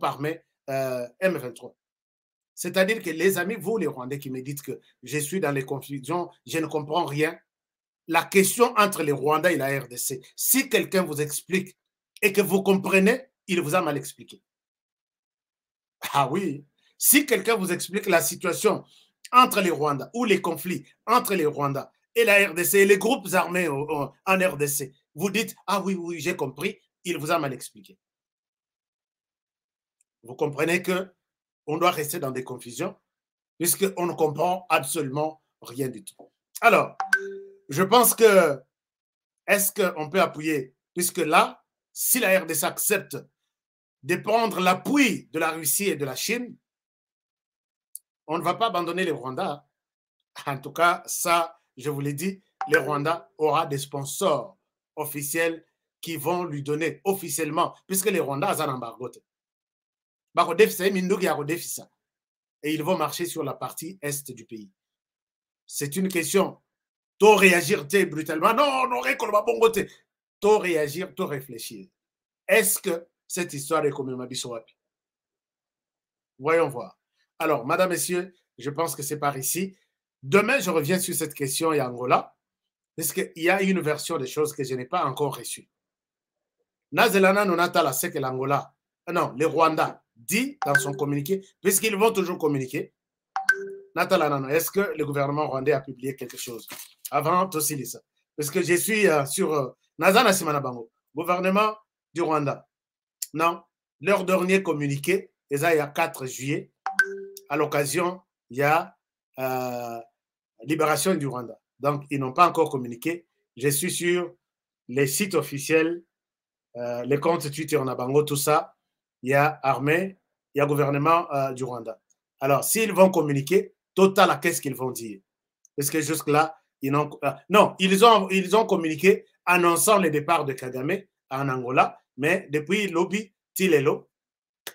armés M23. C'est-à-dire que les amis, vous les Rwandais qui me dites que je suis dans les confusions, je ne comprends rien. La question entre les Rwandais et la RDC, si quelqu'un vous explique et que vous comprenez, il vous a mal expliqué. Ah oui, si quelqu'un vous explique la situation entre les Rwandais ou les conflits entre les Rwandais et la RDC et les groupes armés en RDC, vous dites, ah oui, oui, j'ai compris, il vous a mal expliqué. Vous comprenez qu'on doit rester dans des confusions puisqu'on ne comprend absolument rien du tout. Alors, je pense que, est-ce qu'on peut appuyer, puisque là, si la RDC accepte de prendre l'appui de la Russie et de la Chine, on ne va pas abandonner les Rwandais. En tout cas, ça, je vous l'ai dit, les Rwandais aura des sponsors officiels qui vont lui donner officiellement, puisque les Rwandais ont un embargo. Et ils vont marcher sur la partie est du pays. C'est une question. Tout réagir brutalement. Non, on aurait qu'on va bon côté. Tout réagir, tout réfléchir. Est-ce que cette histoire est comme Mabisoapi? Voyons voir. Alors, madame, messieurs, je pense que c'est par ici. Demain, je reviens sur cette question et Angola, parce qu'il y a une version des choses que je n'ai pas encore reçue. Nazelana Nonatala, c'est que l'Angola, non, le Rwanda dit dans son communiqué, puisqu'ils vont toujours communiquer, est-ce que le gouvernement rwandais a publié quelque chose avant Tosilisa? Parce que je suis sur Nazana Simanabango, gouvernement du Rwanda. Non, leur dernier communiqué, il y a 4 juillet, à l'occasion, il y a libération du Rwanda. Donc, ils n'ont pas encore communiqué. Je suis sur les sites officiels, les comptes Twitter en Abango, tout ça. Il y a armée, il y a gouvernement du Rwanda. Alors, s'ils vont communiquer, total, qu'est-ce qu'ils vont dire? Parce que jusque-là, ils n'ont... non, ils ont communiqué annonçant le départ de Kagame en Angola, mais depuis Lobi, Tilelo,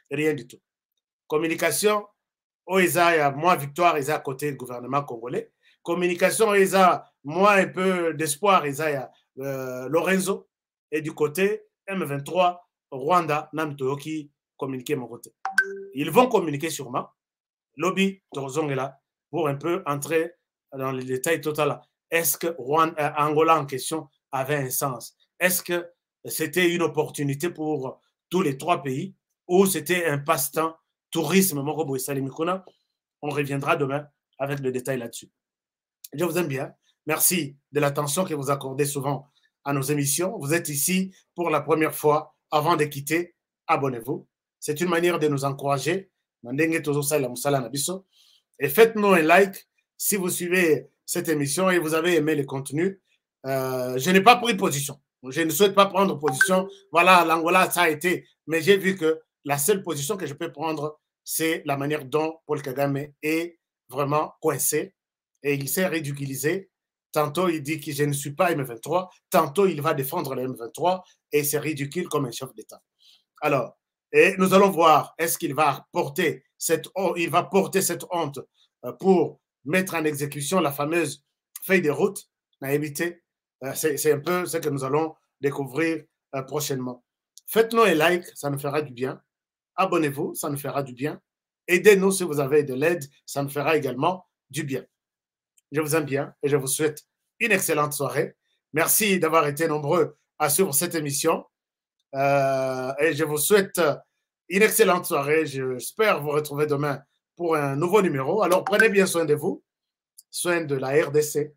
rien du tout. Communication, Oeza, moi, victoire, ils à côté du gouvernement congolais. Communication, ils a moi, un peu d'espoir, ils a Lorenzo, et du côté M23, Rwanda, Namtoyoki, communiquer mon côté. Ils vont communiquer sûrement. Lobby, Torzongela, pour un peu entrer dans les détails total. Est-ce que Angola en question avait un sens? Est-ce que c'était une opportunité pour tous les 3 pays, ou c'était un passe-temps, tourisme. On reviendra demain avec le détail là-dessus. Je vous aime bien. Merci de l'attention que vous accordez souvent à nos émissions. Vous êtes ici pour la première fois. Avant de quitter, abonnez-vous. C'est une manière de nous encourager. Et faites-nous un like si vous suivez cette émission et vous avez aimé le contenu. Je n'ai pas pris position. Je ne souhaite pas prendre position. Voilà, l'Angola, ça a été. Mais j'ai vu que la seule position que je peux prendre, c'est la manière dont Paul Kagame est vraiment coincé et il s'est ridiculisé. Tantôt, il dit que je ne suis pas M23. Tantôt, il va défendre le M23 et c'est ridicule comme un chef d'État. Alors, et nous allons voir, est-ce qu'il va porter cette honte pour mettre en exécution la fameuse feuille de route. C'est un peu ce que nous allons découvrir prochainement. Faites-nous un like, ça nous fera du bien. Abonnez-vous, ça nous fera du bien. Aidez-nous si vous avez de l'aide, ça nous fera également du bien. Je vous aime bien et je vous souhaite une excellente soirée. Merci d'avoir été nombreux à suivre cette émission. Et je vous souhaite une excellente soirée. J'espère vous retrouver demain pour un nouveau numéro. Alors, prenez bien soin de vous, soin de la RDC,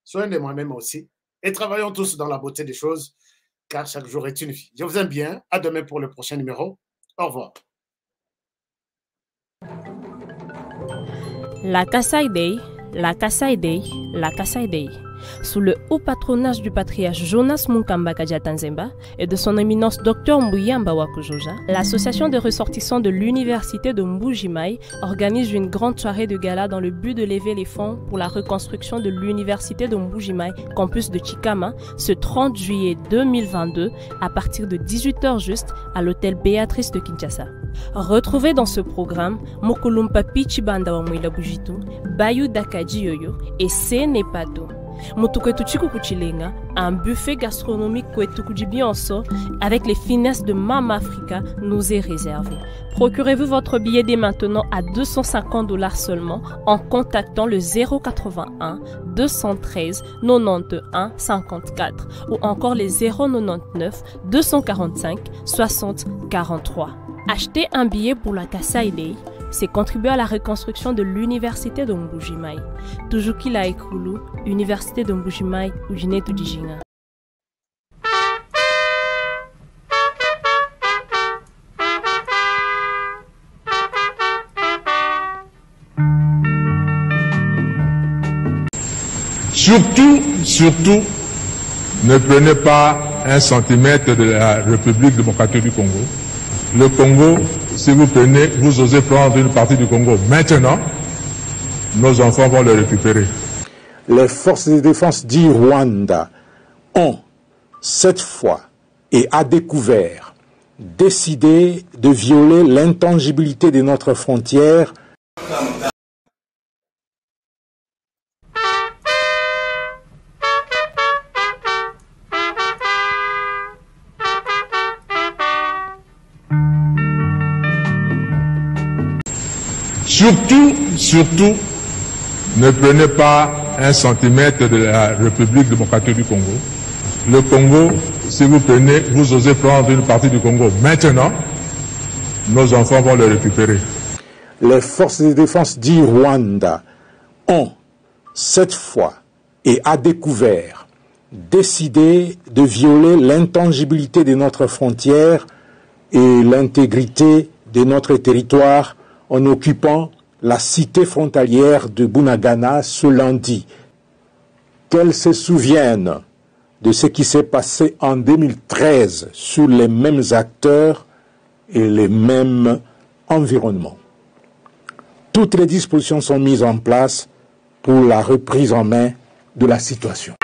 soin de moi-même aussi. Et travaillons tous dans la beauté des choses, car chaque jour est une vie. Je vous aime bien. À demain pour le prochain numéro. Au revoir. La Kasai Day, la Kasai Day, la Kasai Day. Sous le haut patronage du patriarche Jonas Munkamba Kadiata-Nzemba et de son éminence Dr Mbuyamba Wakujoja, l'association des ressortissants de l'université de Mbuji-Mayi organise une grande soirée de gala dans le but de lever les fonds pour la reconstruction de l'université de Mbuji-Mayi, campus de Chikama, ce 30 juillet 2022 à partir de 18h juste à l'hôtel Béatrice de Kinshasa. Retrouvez dans ce programme Mokolumpa Pichibanda wa Mwila Bujitu, Bayu Dakaji Yoyo et Senepato. Kuchilenga, un buffet gastronomique Bionso avec les finesses de Mama Africa nous est réservé. Procurez-vous votre billet dès maintenant à $250 seulement en contactant le 081 213 91 54 ou encore les 099 245 60 43. Achetez un billet pour la Kasai Day, c'est contribuer à la reconstruction de l'université de Mbuji-Mayi. Toujours qu'il a écoulé, université de Mbuji-Mayi, Ujine Tudijinga. Surtout, ne prenez pas 1 centimètre de la République démocratique du Congo. Le Congo, si vous prenez, vous osez prendre une partie du Congo maintenant, nos enfants vont le récupérer. Les forces de défense du Rwanda ont, cette fois et à découvert, décidé de violer l'intangibilité de notre frontière. Surtout, ne prenez pas 1 centimètre de la République démocratique du Congo. Le Congo, si vous prenez, vous osez prendre une partie du Congo maintenant, nos enfants vont le récupérer. Les forces de défense du Rwanda ont, cette fois et à découvert, décidé de violer l'intangibilité de notre frontière et l'intégrité de notre territoire en occupant la cité frontalière de Bunagana ce lundi. Qu'elles se souviennent de ce qui s'est passé en 2013 sous les mêmes acteurs et les mêmes environnements. Toutes les dispositions sont mises en place pour la reprise en main de la situation.